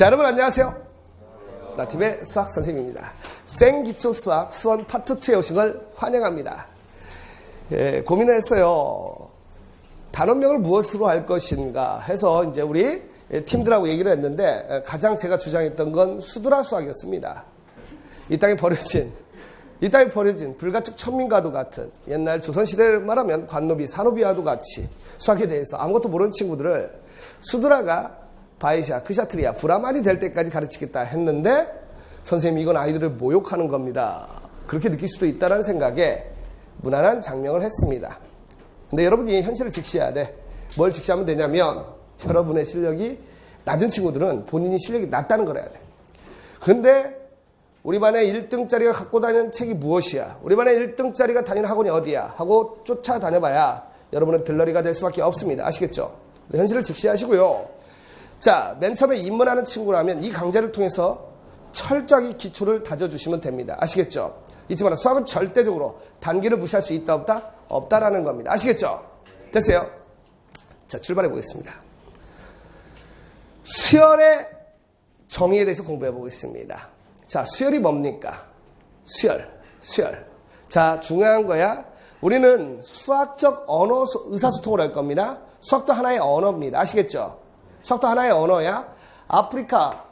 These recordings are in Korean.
자, 여러분 안녕하세요. 나팀의 수학 선생님입니다. 생기초 수학 수원 파트 2에 오신 걸 환영합니다. 고민을 했어요. 단원명을 무엇으로 할 것인가 해서 이제 우리 팀들하고 얘기를 했는데 가장 제가 주장했던 건 수드라 수학이었습니다. 이 땅에 버려진 불가축 천민과도 같은 옛날 조선시대를 말하면 관노비, 사노비와도 같이 수학에 대해서 아무것도 모르는 친구들을 수드라가 바이샤, 크샤트리아, 브라만이 될 때까지 가르치겠다 했는데 선생님이 이건 아이들을 모욕하는 겁니다. 그렇게 느낄 수도 있다는 생각에 무난한 장명을 했습니다. 근데 여러분이 현실을 직시해야 돼. 뭘 직시하면 되냐면 여러분의 실력이 낮은 친구들은 본인이 실력이 낮다는 걸 해야 돼. 근데 우리 반에 1등짜리가 갖고 다니는 책이 무엇이야? 우리 반에 1등짜리가 다니는 학원이 어디야? 하고 쫓아다녀봐야 여러분은 들러리가 될 수밖에 없습니다. 아시겠죠? 현실을 직시하시고요. 자, 맨 처음에 입문하는 친구라면 이 강좌를 통해서 철저하게 기초를 다져주시면 됩니다. 아시겠죠? 잊지 마라. 수학은 절대적으로 단계를 무시할 수 있다 없다? 없다라는 겁니다. 아시겠죠? 됐어요? 자, 출발해 보겠습니다. 수열의 정의에 대해서 공부해 보겠습니다. 자, 수열이 뭡니까? 수열. 자, 중요한 거야. 우리는 수학적 언어 의사소통을 할 겁니다. 수학도 하나의 언어입니다. 아시겠죠? 수학도 하나의 언어야. 아프리카,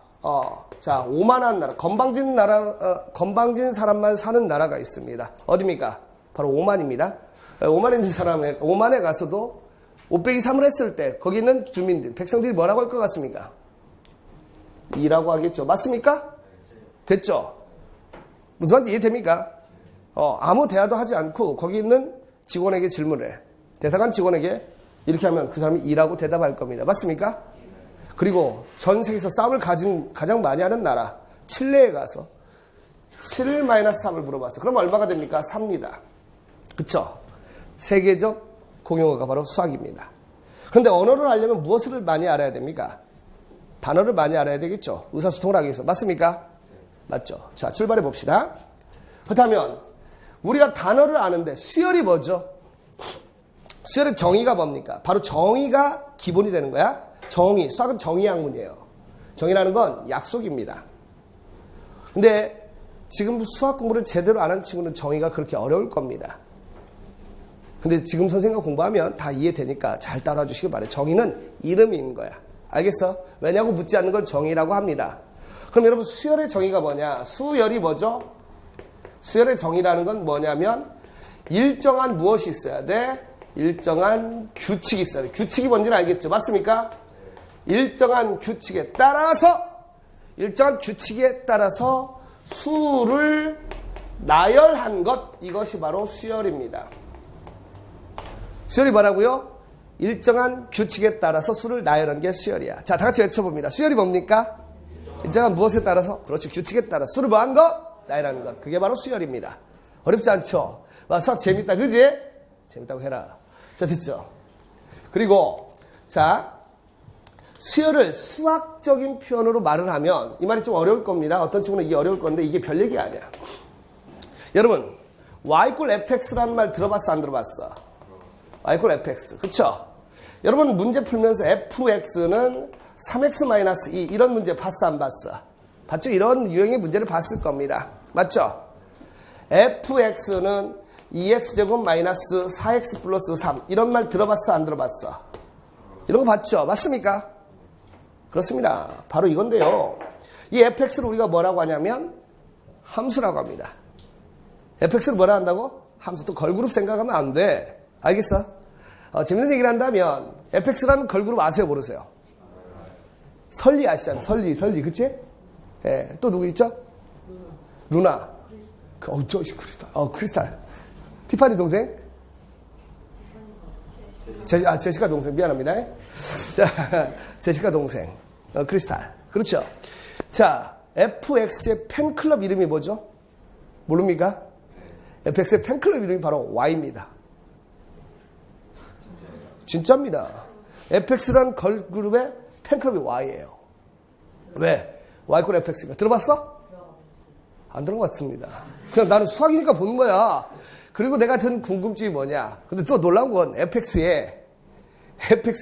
자, 오만한 나라, 건방진 사람만 사는 나라가 있습니다. 어디입니까? 바로 오만입니다. 오만에 가서도 5빼기 3을 했을 때 거기 있는 주민들, 백성들이 뭐라고 할 것 같습니까? 2라고 하겠죠. 맞습니까? 됐죠? 무슨 말인지 이해됩니까? 아무 대화도 하지 않고 거기 있는 직원에게 질문을 해. 대사관 직원에게 이렇게 하면 그 사람이 2라고 대답할 겁니다. 맞습니까? 그리고 전 세계에서 싸움을 가장 많이 하는 나라 칠레에 가서 7-3을 물어봤어. 그럼 얼마가 됩니까? 3입니다. 그쵸? 세계적 공용어가 바로 수학입니다. 그런데 언어를 알려면 무엇을 많이 알아야 됩니까? 단어를 많이 알아야 되겠죠. 의사소통을 하기 위해서. 맞습니까? 맞죠? 자, 출발해 봅시다. 그렇다면 우리가 단어를 아는데 수열이 뭐죠? 수열의 정의가 뭡니까? 바로 정의가 기본이 되는 거야. 정의, 수학은 정의 학문이에요. 정의라는 건 약속입니다. 근데 지금 수학 공부를 제대로 안 한 친구는 정의가 그렇게 어려울 겁니다. 근데 지금 선생님과 공부하면 다 이해되니까 잘 따라와 주시기 바래요. 정의는 이름인 거야. 알겠어? 왜냐고 묻지 않는 걸 정의라고 합니다. 그럼 여러분 수열의 정의가 뭐냐? 수열이 뭐죠? 수열의 정의라는 건 뭐냐면 일정한 무엇이 있어야 돼? 일정한 규칙이 있어야 돼. 규칙이 뭔지는 알겠죠? 맞습니까? 일정한 규칙에 따라서 수를 나열한 것, 이것이 바로 수열입니다. 수열이 뭐라고요? 일정한 규칙에 따라서 수를 나열한 게 수열이야. 자, 다 같이 외쳐봅니다. 수열이 뭡니까? 일정한 무엇에 따라서? 그렇죠. 규칙에 따라 수를 뭐한 것? 나열하는 것. 그게 바로 수열입니다. 어렵지 않죠? 와, 수학 재밌다. 그지? 재밌다고 해라. 자, 됐죠? 그리고 자, 수열을 수학적인 표현으로 말을 하면 이 말이 좀 어려울 겁니다. 어떤 친구는 이게 어려울 건데 이게 별 얘기 아니야. 여러분, y = fx라는 말 들어봤어? 안 들어봤어? y = fx. 그쵸? 여러분 문제 풀면서 fx는 3x-2 이런 문제 봤어? 안 봤어? 봤죠? 이런 유형의 문제를 봤을 겁니다. 맞죠? fx는 2x제곱 마이너스 4x 플러스 3 이런 말 들어봤어? 안 들어봤어? 이런 거 봤죠? 맞습니까? 그렇습니다. 바로 이건데요. 이 fx를 우리가 뭐라고 하냐면 함수라고 합니다. fx를 뭐라 한다고? 함수. 또 걸그룹 생각하면 안 돼. 알겠어? 재밌는 얘기를 한다면 fx라는 걸그룹 아세요? 모르세요? 설리 아시잖아요. 설리. 그치? 예. 또 누구 있죠? 루나. 크리스탈. 티파니 동생? 제시카 동생. 미안합니다. 자, 제시카 동생. 크리스탈. 그렇죠. 자, fx의 팬클럽 이름이 뭐죠? 모릅니까? fx의 팬클럽 이름이 바로 y입니다. 진짜입니다. fx란 걸그룹의 팬클럽이 y예요. 왜? y = fx가. 들어봤어? 안 들어봤습니다. 그냥 나는 수학이니까 보는 거야. 그리고 내가 든 궁금증이 뭐냐. 근데 또 놀라운 건 FX에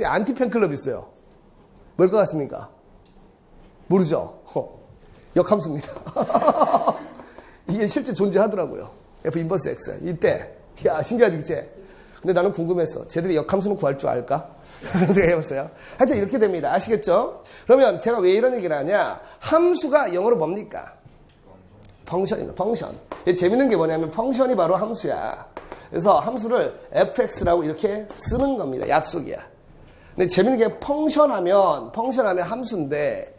안티 팬클럽이 있어요. 뭘 것 같습니까? 모르죠? 역함수입니다. 이게 실제 존재하더라고요. F 인버스 X. 이때. 야, 신기하지, 그치? 근데 나는 궁금했어. 쟤들이 역함수는 구할 줄 알까? 생각해봤어요. 하여튼 이렇게 됩니다. 아시겠죠? 그러면 제가 왜 이런 얘기를 하냐? 함수가 영어로 뭡니까? 펑션입니다. 펑션. 재밌는 게 뭐냐면 펑션이 바로 함수야. 그래서 함수를 fx라고 이렇게 쓰는 겁니다. 약속이야. 근데 재밌는 게 펑션하면 함수인데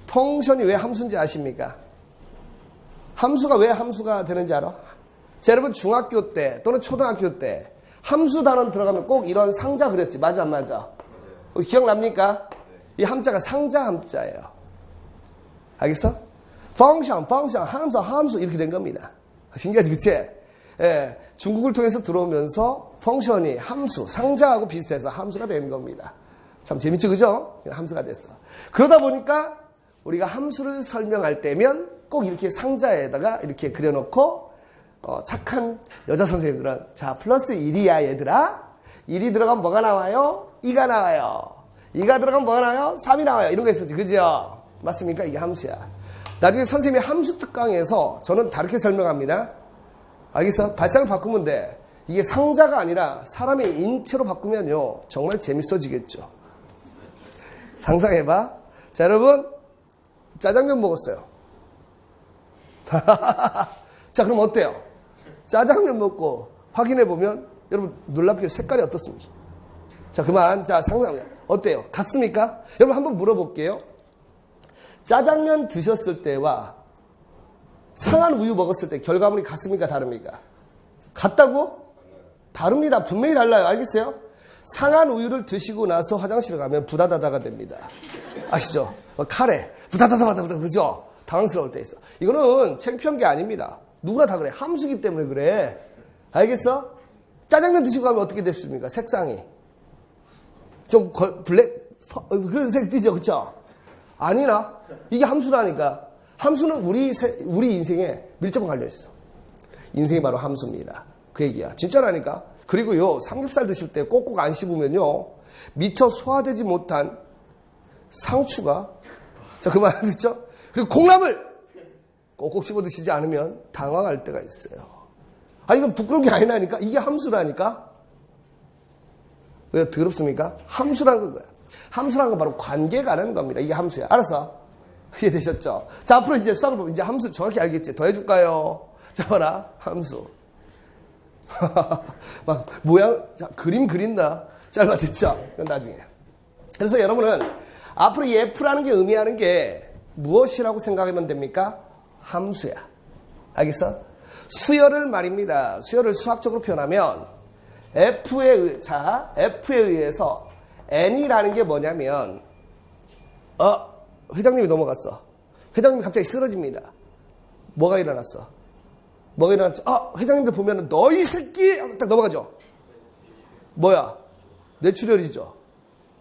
펑션이 왜 함수인지 아십니까? 함수가 왜 함수가 되는지 알아? 자, 여러분 중학교 때 또는 초등학교 때 함수 단원 들어가면 꼭 이런 상자 그렸지. 맞아 안 맞아? 기억납니까? 이 함자가 상자 함자예요. 알겠어? 펑션, 함수 이렇게 된 겁니다. 신기하지, 그치? 예, 중국을 통해서 들어오면서 펑션이 함수, 상자하고 비슷해서 함수가 된 겁니다. 참 재밌죠, 그죠? 함수가 됐어. 그러다 보니까 우리가 함수를 설명할 때면 꼭 이렇게 상자에다가 이렇게 그려놓고 착한 여자 선생님들은 자 플러스 1이야 얘들아. 1이 들어가면 뭐가 나와요? 2가 나와요. 2가 들어가면 뭐가 나와요? 3이 나와요. 이런 거 있었지, 그죠? 맞습니까? 이게 함수야. 나중에 선생님이 함수 특강에서 저는 다르게 설명합니다. 알겠어? 발상을 바꾸면 돼. 이게 상자가 아니라 사람의 인체로 바꾸면요 정말 재밌어지겠죠. 상상해봐. 자, 여러분 짜장면 먹었어요. 자, 그럼 어때요? 짜장면 먹고 확인해보면 여러분 놀랍게 색깔이 어떻습니까? 자, 그만. 자, 상상 어때요? 같습니까? 여러분 한번 물어볼게요. 짜장면 드셨을 때와 상한 우유 먹었을 때 결과물이 같습니까? 다릅니까? 같다고? 다릅니다. 분명히 달라요. 알겠어요? 상한 우유를 드시고 나서 화장실에 가면 부다다다가 됩니다. 아시죠? 카레 부다다다다다 그죠? 당황스러울 때 있어. 이거는 창피한 게 아닙니다. 누구나 다 그래. 함수기 때문에 그래. 알겠어? 짜장면 드시고 가면 어떻게 됐습니까? 색상이 좀 블랙 그런 색 띠죠, 그쵸? 아니나 이게 함수라니까. 함수는 우리 인생에 밀접하게 관련있어. 인생이 바로 함수입니다. 그 얘기야. 진짜라니까. 그리고요 삼겹살 드실 때 꼭꼭 안 씹으면요 미처 소화되지 못한 상추가 자 그만 듣죠? 그리고 콩나물 꼭꼭 씹어 드시지 않으면 당황할 때가 있어요. 아 이건 부끄러운 게 아니라니까. 이게 함수라니까. 왜 더럽습니까? 함수라는 거야. 함수라는 건 바로 관계가는 겁니다. 이게 함수야. 알았어? 이해되셨죠? 자, 앞으로 이제 수학을 보면 이제 함수 정확히 알겠지? 더 해줄까요? 자, 봐라. 함수. 막, 모양, 자, 그림 그린다. 짧아, 됐죠? 그건 나중에. 그래서 여러분은 앞으로 이 F라는 게 의미하는 게 무엇이라고 생각하면 됩니까? 함수야. 알겠어? 수열을 말입니다. 수열을 수학적으로 표현하면 F에 의해서 N이라는 게 뭐냐면, 회장님이 넘어갔어. 회장님이 갑자기 쓰러집니다. 뭐가 일어났어? 뭐가 일어났죠? 회장님들 보면은 너 이 새끼! 딱 넘어가죠? 뭐야? 내추럴이죠.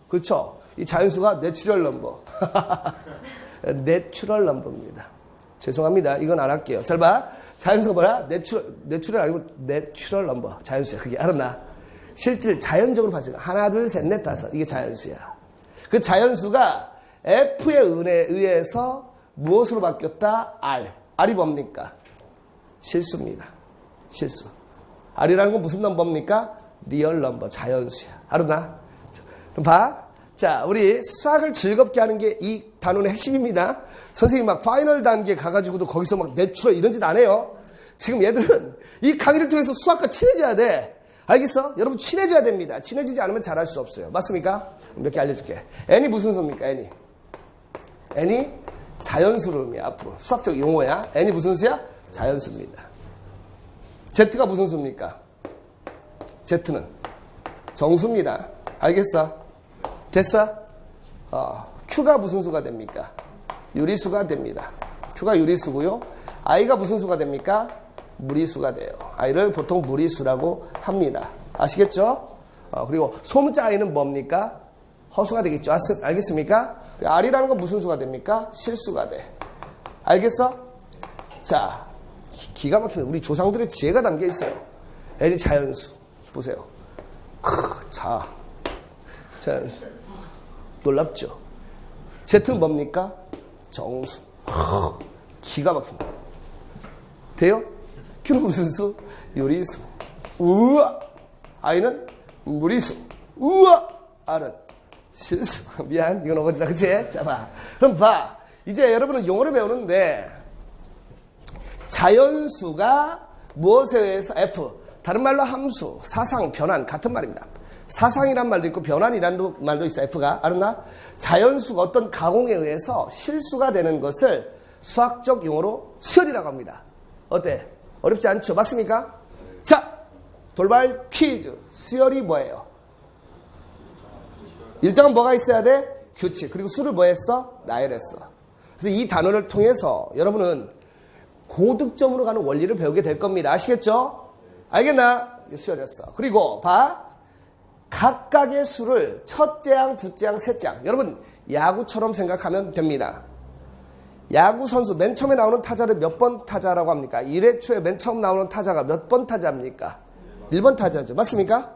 그렇죠? 이 자연수가 내추럴 넘버. 내추럴 넘버입니다. 죄송합니다. 이건 안 할게요. 잘 봐. 자연수가 뭐야? 내추럴 아니고 내추럴 넘버. 자연수야. 그게 알았나? 실질 자연적으로 발생. 하나, 둘, 셋, 넷, 다섯. 이게 자연수야. 그 자연수가 F에 의해서 무엇으로 바뀌었다? R. R이 뭡니까? 실수입니다. 실수. R이라는 건 무슨 넘버입니까? 리얼 넘버. 자연수야. 알았나? 그럼 봐. 자, 우리 수학을 즐겁게 하는 게 이 단원의 핵심입니다. 선생님 막 파이널 단계 가가지고도 거기서 막 내추럴 이런 짓 안 해요. 지금 얘들은 이 강의를 통해서 수학과 친해져야 돼. 알겠어? 여러분 친해져야 됩니다. 친해지지 않으면 잘할 수 없어요. 맞습니까? 몇 개 알려줄게. N이 무슨 수입니까? N이 자연수로 의미야. 앞으로 수학적 용어야. N이 무슨 수야? 자연수입니다. Z가 무슨 수입니까? Z는 정수입니다. 알겠어? 됐어? Q가 무슨 수가 됩니까? 유리수가 됩니다. Q가 유리수고요. I가 무슨 수가 됩니까? 무리수가 돼요. I를 보통 무리수라고 합니다. 아시겠죠? 그리고 소문자 I는 뭡니까? 허수가 되겠죠. 알겠습니까? R이라는 건 무슨 수가 됩니까? 실수가 돼. 알겠어? 자, 기가 막히네. 우리 조상들의 지혜가 담겨 있어요. N이 자연수. 보세요. 자연수. 놀랍죠? Z는 뭡니까? 정수. 기가 막힙니다. 돼요? Q는 무슨 수? 요리수. 우와. I는 무리수. 우와. R은 실수. 미안. 이건 어거지다. 그치? 자, 봐. 그럼 봐. 이제 여러분은 용어를 배우는데, 자연수가 무엇에 의해서 F. 다른 말로 함수, 사상, 변환. 같은 말입니다. 사상이란 말도 있고 변환이란 말도 있어. F가. 알았나? 자연수가 어떤 가공에 의해서 실수가 되는 것을 수학적 용어로 수열이라고 합니다. 어때? 어렵지 않죠? 맞습니까? 자, 돌발 퀴즈. 수열이 뭐예요? 일정은 뭐가 있어야 돼? 규칙. 그리고 수를 뭐 했어? 나열했어. 그래서 이 단어를 통해서 여러분은 고득점으로 가는 원리를 배우게 될 겁니다. 아시겠죠? 알겠나? 수열이었어. 그리고 봐. 각각의 수를 첫째 항, 둘째 항, 셋째 항. 여러분 야구처럼 생각하면 됩니다. 야구 선수 맨 처음에 나오는 타자를 몇 번 타자라고 합니까? 1회 초에 맨 처음 나오는 타자가 몇 번 타자입니까? 1번 타자죠. 맞습니까?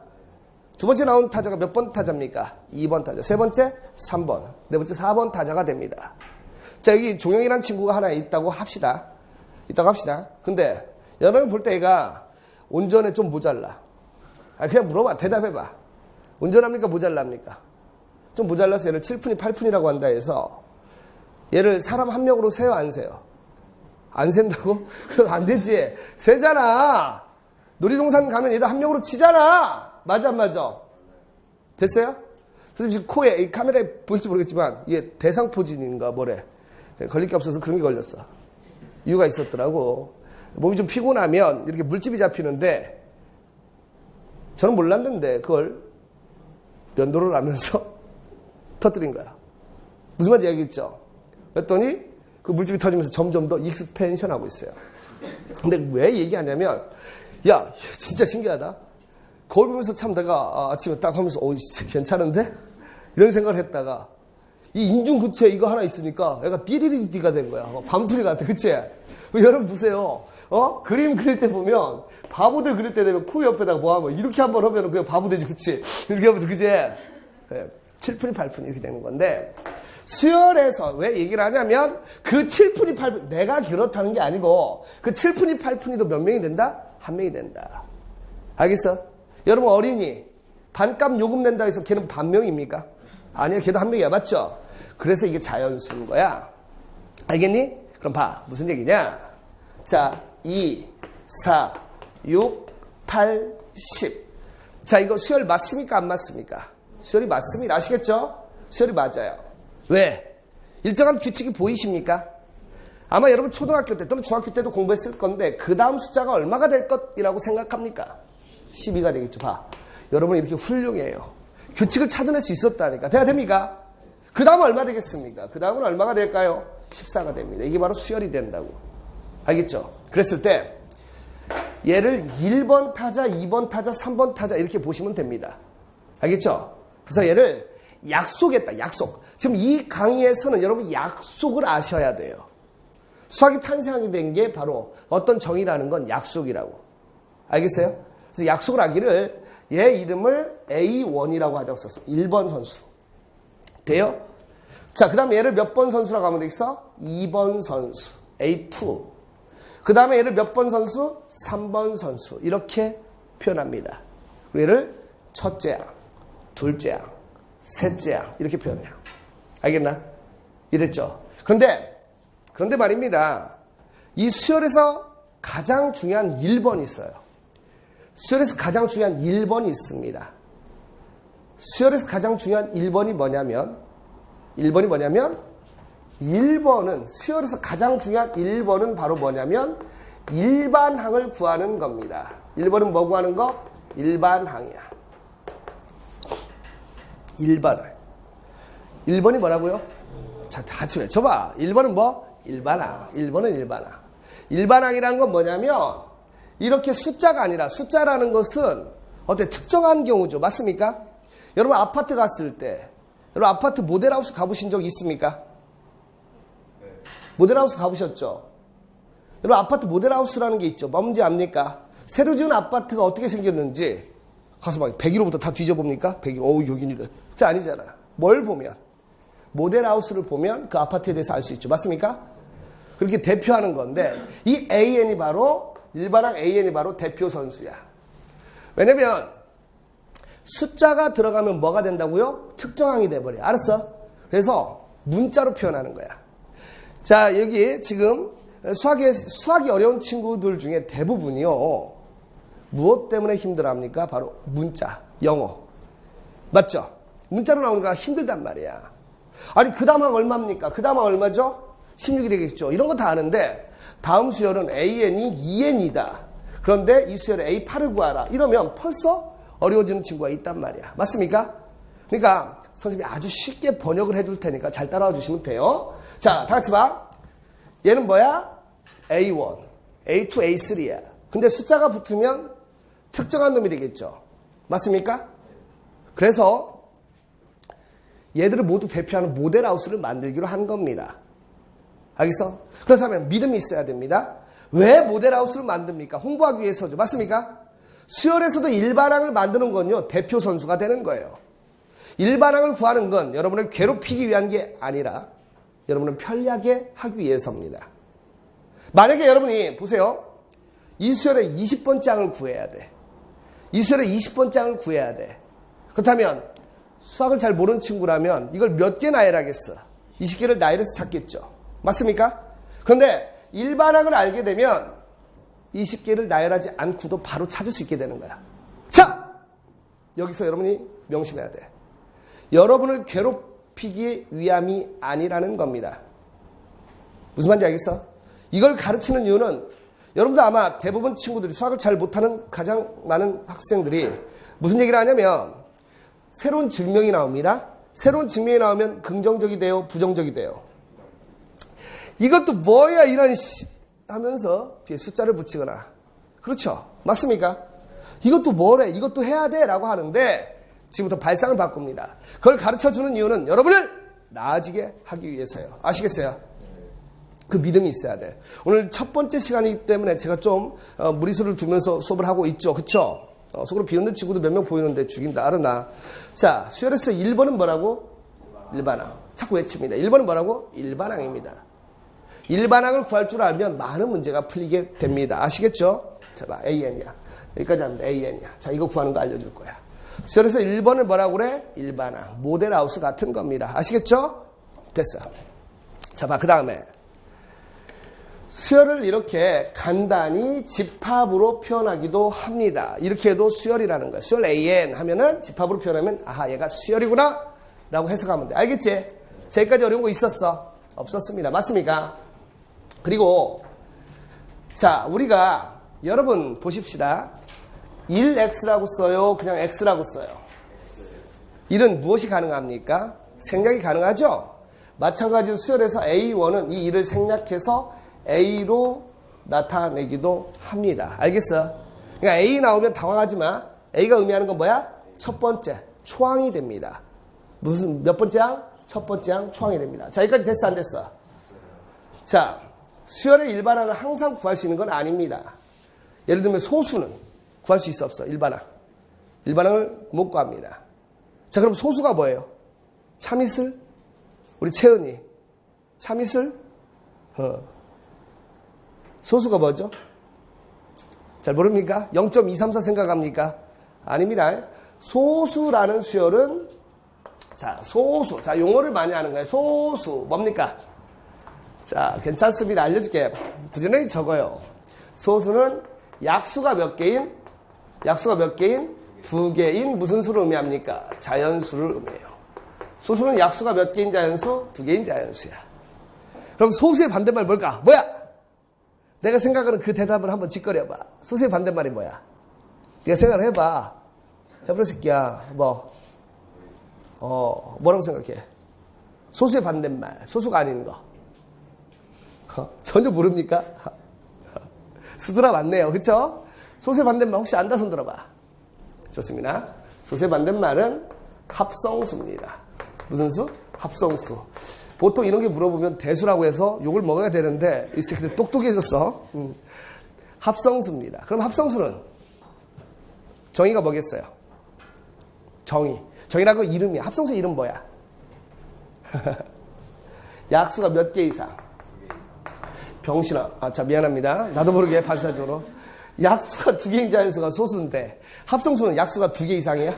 두 번째 나오는 타자가 몇 번 타자입니까? 2번 타자. 세 번째 3번. 네 번째 4번 타자가 됩니다. 자, 여기 종영이라는 친구가 하나 있다고 합시다. 근데 여러분 볼 때 얘가 운전에 좀 모자라. 그냥 물어봐. 대답해봐. 운전합니까? 모자랍니까? 좀 모자라서 얘를 7푼이 8푼이라고 한다 해서 얘를 사람 한 명으로 세요? 안 세요? 안 센다고? 그럼 안 되지. 세잖아. 놀이동산 가면 얘들 한 명으로 치잖아. 맞아 안 맞아? 됐어요? 그래서 지금 코에 이 카메라에 보일지 모르겠지만 이게 대상포진인가 뭐래. 걸릴 게 없어서 그런 게 걸렸어. 이유가 있었더라고. 몸이 좀 피곤하면 이렇게 물집이 잡히는데 저는 몰랐는데 그걸 면도를 하면서 터뜨린 거야. 무슨 말인지 알겠죠? 그랬더니 그 물집이 터지면서 점점 더 익스펜션 하고 있어요. 근데 왜 얘기하냐면 야 진짜 신기하다. 거울 보면서 참 내가 아침에 딱 하면서 괜찮은데? 이런 생각을 했다가 이 인중구체 이거 하나 있으니까 얘가 띠리리띠가 된 거야. 밤풀이 같아. 그치? 여러분 보세요. 그림 그릴 때 보면 바보들 그릴 때 되면 코 옆에다가 뭐 하면 이렇게 한번 하면 그냥 바보 되지. 그치? 이렇게 하면 그치? 7푼이 8푼이 이렇게 되는 건데 수열에서 왜 얘기를 하냐면 그 7푼이 8푼 내가 그렇다는 게 아니고 그 7푼이 8푼이도 몇 명이 된다? 한 명이 된다. 알겠어? 여러분 어린이 반값 요금 낸다 해서 걔는 반명입니까? 아니야. 걔도 한 명이야. 맞죠? 그래서 이게 자연수인 거야. 알겠니? 그럼 봐. 무슨 얘기냐? 자, 2, 4, 6, 8, 10. 자, 이거 수열 맞습니까? 안 맞습니까? 수열이 맞습니다. 아시겠죠? 수열이 맞아요. 왜? 일정한 규칙이 보이십니까? 아마 여러분 초등학교 때 또는 중학교 때도 공부했을 건데 그 다음 숫자가 얼마가 될 것이라고 생각합니까? 12가 되겠죠. 봐. 여러분 이렇게 훌륭해요. 규칙을 찾아낼 수 있었다니까. 돼야 됩니까? 그 다음은 얼마 되겠습니까? 그 다음은 얼마가 될까요? 14가 됩니다. 이게 바로 수열이 된다고. 알겠죠? 그랬을 때 얘를 1번 타자, 2번 타자, 3번 타자 이렇게 보시면 됩니다. 알겠죠? 그래서 얘를 약속했다. 약속. 지금 이 강의에서는 여러분 약속을 아셔야 돼요. 수학이 탄생하게 된 게 바로 어떤 정의라는 건 약속이라고. 알겠어요? 그래서 약속을 하기를 얘 이름을 A1이라고 하자고 썼어. 1번 선수. 돼요? 자, 그 다음에 얘를 몇 번 선수라고 하면 되겠어? 2번 선수. A2. 그 다음에 얘를 몇 번 선수? 3번 선수. 이렇게 표현합니다. 얘를 첫째 항, 둘째 항, 셋째 항. 이렇게 표현해요. 알겠나? 이랬죠? 그런데 말입니다. 이 수열에서 가장 중요한 1번이 있어요. 수열에서 가장 중요한 1번이 있습니다. 수열에서 가장 중요한 1번이 뭐냐면 1번은 수열에서 가장 중요한 1번은 바로 뭐냐면 일반항을 구하는 겁니다. 1번은 뭐 구하는 거? 일반항이야. 일반항. 1번이 뭐라고요? 자, 다 같이 외쳐봐. 1번은 뭐? 일반항. 1번은 일반항. 일반항이라는 건 뭐냐면 이렇게 숫자가 아니라 숫자라는 것은 어때? 특정한 경우죠. 맞습니까? 여러분 아파트 갔을 때 여러분 아파트 모델하우스 가보신 적 있습니까? 네. 모델하우스 가보셨죠? 여러분 아파트 모델하우스라는 게 있죠. 뭔지 압니까? 새로 지은 아파트가 어떻게 생겼는지 가서 막 101호부터 다 뒤져봅니까? 101호. 어우 여기는 이래. 그게 아니잖아. 뭘 보면 모델하우스를 보면 그 아파트에 대해서 알 수 있죠. 맞습니까? 그렇게 대표하는 건데 이 AN이 바로 일반항 AN이 바로 대표 선수야. 왜냐면 숫자가 들어가면 뭐가 된다고요? 특정항이 돼버려. 알았어? 그래서 문자로 표현하는 거야. 자, 여기 지금 수학이 어려운 친구들 중에 대부분이요. 무엇 때문에 힘들어합니까? 바로 문자, 영어. 맞죠? 문자로 나오니까 힘들단 말이야. 아니, 그 다음항 얼마입니까? 그 다음항 얼마죠? 16이 되겠죠. 이런 거 다 아는데 다음 수열은 AN이 2N이다. 그런데 이 수열의 A8을 구하라. 이러면 벌써 어려워지는 친구가 있단 말이야. 맞습니까? 그러니까 선생님이 아주 쉽게 번역을 해줄 테니까 잘 따라와 주시면 돼요. 자, 다 같이 봐. 얘는 뭐야? A1, A2, A3야. 근데 숫자가 붙으면 특정한 놈이 되겠죠. 맞습니까? 그래서 얘들을 모두 대표하는 모델하우스를 만들기로 한 겁니다. 알겠어? 그렇다면 믿음이 있어야 됩니다. 왜 모델하우스를 만듭니까? 홍보하기 위해서죠. 맞습니까? 수열에서도 일반항을 만드는 건요, 대표 선수가 되는 거예요. 일반항을 구하는 건 여러분을 괴롭히기 위한 게 아니라 여러분을 편리하게 하기 위해서입니다. 만약에 여러분이 보세요. 이 수열의 20번째 항을 구해야 돼. 이 수열의 20번째 항을 구해야 돼. 그렇다면 수학을 잘 모르는 친구라면 이걸 몇 개 나열하겠어? 20개를 나열해서 찾겠죠. 맞습니까? 그런데 일반항을 알게 되면 20개를 나열하지 않고도 바로 찾을 수 있게 되는 거야. 자! 여기서 여러분이 명심해야 돼. 여러분을 괴롭히기 위함이 아니라는 겁니다. 무슨 말인지 알겠어? 이걸 가르치는 이유는 여러분도 아마 대부분 친구들이 수학을 잘 못하는 가장 많은 학생들이 무슨 얘기를 하냐면 새로운 증명이 나옵니다. 새로운 증명이 나오면 긍정적이 돼요? 부정적이 돼요? 이것도 뭐야 이런 하면서 뒤에 숫자를 붙이거나 그렇죠? 맞습니까? 이것도 뭐래? 이것도 해야 돼? 라고 하는데 지금부터 발상을 바꿉니다. 그걸 가르쳐주는 이유는 여러분을 나아지게 하기 위해서요. 아시겠어요? 그 믿음이 있어야 돼. 오늘 첫 번째 시간이기 때문에 제가 좀 무리수를 두면서 수업을 하고 있죠. 그쵸? 속으로 비웃는 친구도 몇 명 보이는데 죽인다. 알았나? 자, 수열에서 1번은 뭐라고? 일반항. 자꾸 외칩니다. 1번은 뭐라고? 일반항입니다. 일반항을 구할 줄 알면 많은 문제가 풀리게 됩니다. 아시겠죠? 자, 봐. AN이야. 여기까지 합니다. AN이야. 자, 이거 구하는 거 알려줄 거야. 수열에서 1번을 뭐라고 그래? 일반항. 모델하우스 같은 겁니다. 아시겠죠? 됐어. 자, 봐. 그 다음에. 수열을 이렇게 간단히 집합으로 표현하기도 합니다. 이렇게 해도 수열이라는 거야. 수열 AN 하면은 집합으로 표현하면 아하 얘가 수열이구나 라고 해석하면 돼. 알겠지? 저기까지 어려운 거 있었어? 없었습니다. 맞습니까? 그리고 자 우리가 여러분 보십시다. 1x라고 써요? 그냥 x라고 써요? 1은 무엇이 가능합니까? 생략이 가능하죠? 마찬가지로 수열에서 A1은 이 1을 생략해서 A로 나타내기도 합니다. 알겠어? 그러니까 A 나오면 당황하지 마. A가 의미하는 건 뭐야? 첫 번째, 초항이 됩니다. 무슨 몇 번째 항? 첫 번째 항 초항이 됩니다. 자, 여기까지 됐어 안 됐어? 자, 수열의 일반항을 항상 구할 수 있는 건 아닙니다. 예를 들면 소수는 구할 수 있어 없어? 일반항. 일반항을 못 구합니다. 자, 그럼 소수가 뭐예요? 참이슬? 우리 채은이. 참이슬? 소수가 뭐죠? 잘 모릅니까? 0.234 생각합니까? 아닙니다. 소수라는 수열은 자, 소수. 자, 용어를 많이 하는 거예요. 소수. 뭡니까? 자, 괜찮습니다. 알려줄게. 부지런히 적어요. 소수는 약수가 몇 개인? 약수가 몇 개인? 2개인 무슨 수를 의미합니까? 자연수를 의미해요. 소수는 약수가 몇 개인 자연수? 2개인 자연수야. 그럼 소수의 반대말 뭘까? 뭐야? 내가 생각하는 그 대답을 한번 짓거려봐. 소수의 반대말이 뭐야? 네가 생각을 해봐. 해보라 새끼야. 뭐라고 생각해? 소수의 반대말. 소수가 아닌 거. 전혀 모릅니까? 수들아 맞네요. 그쵸? 소수의 반대말 혹시 안다 손 들어봐. 좋습니다. 소수의 반대말은 합성수입니다. 무슨 수? 합성수. 보통 이런 게 물어보면 대수라고 해서 욕을 먹어야 되는데 이 새끼들 똑똑해졌어. 합성수입니다. 그럼 합성수는 정의가 뭐겠어요? 정의. 정의라고 이름이야. 합성수 이름 뭐야? 약수가 몇 개 이상? 병신아. 자, 미안합니다. 나도 모르게 반사적으로. 약수가 2개인 자연수가 소수인데, 합성수는 약수가 2개 이상이야?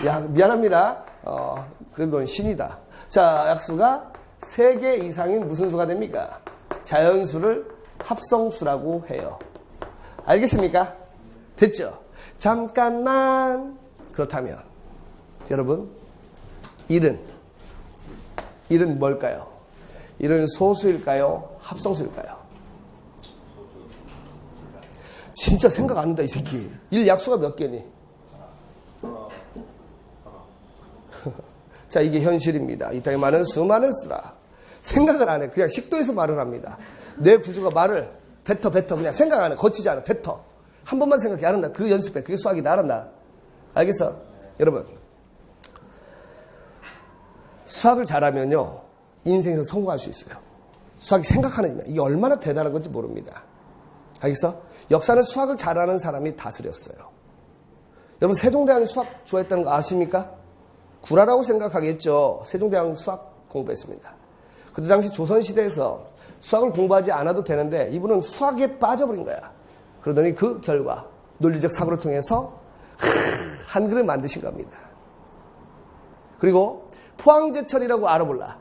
야, 미안합니다. 그래도 넌 신이다. 자, 약수가 3개 이상인 무슨 수가 됩니까? 자연수를 합성수라고 해요. 알겠습니까? 됐죠? 잠깐만. 그렇다면, 여러분, 1은 뭘까요? 1은 소수일까요? 합성수일까요? 진짜 생각 안 난다, 이 새끼. 1 약수가 몇 개니? 자, 이게 현실입니다. 이 땅에 많은 수많은 수라. 생각을 안 해. 그냥 식도에서 말을 합니다. 뇌 구조가 말을 뱉어. 그냥 생각 안 해. 거치지 않아. 뱉어. 한 번만 생각해. 알았나? 그 연습해. 그게 수학이다. 알았나? 알겠어? 여러분. 수학을 잘하면요. 인생에서 성공할 수 있어요. 수학이 생각하는 힘이야. 이게 얼마나 대단한 건지 모릅니다. 알겠어? 역사는 수학을 잘하는 사람이 다스렸어요. 여러분, 세종대왕이 수학 좋아했다는 거 아십니까? 구라라고 생각하겠죠. 세종대왕 수학 공부했습니다. 그때 당시 조선시대에서 수학을 공부하지 않아도 되는데 이분은 수학에 빠져버린 거야. 그러더니 그 결과 논리적 사고를 통해서 한글을 만드신 겁니다. 그리고 포항제철이라고 알아볼라.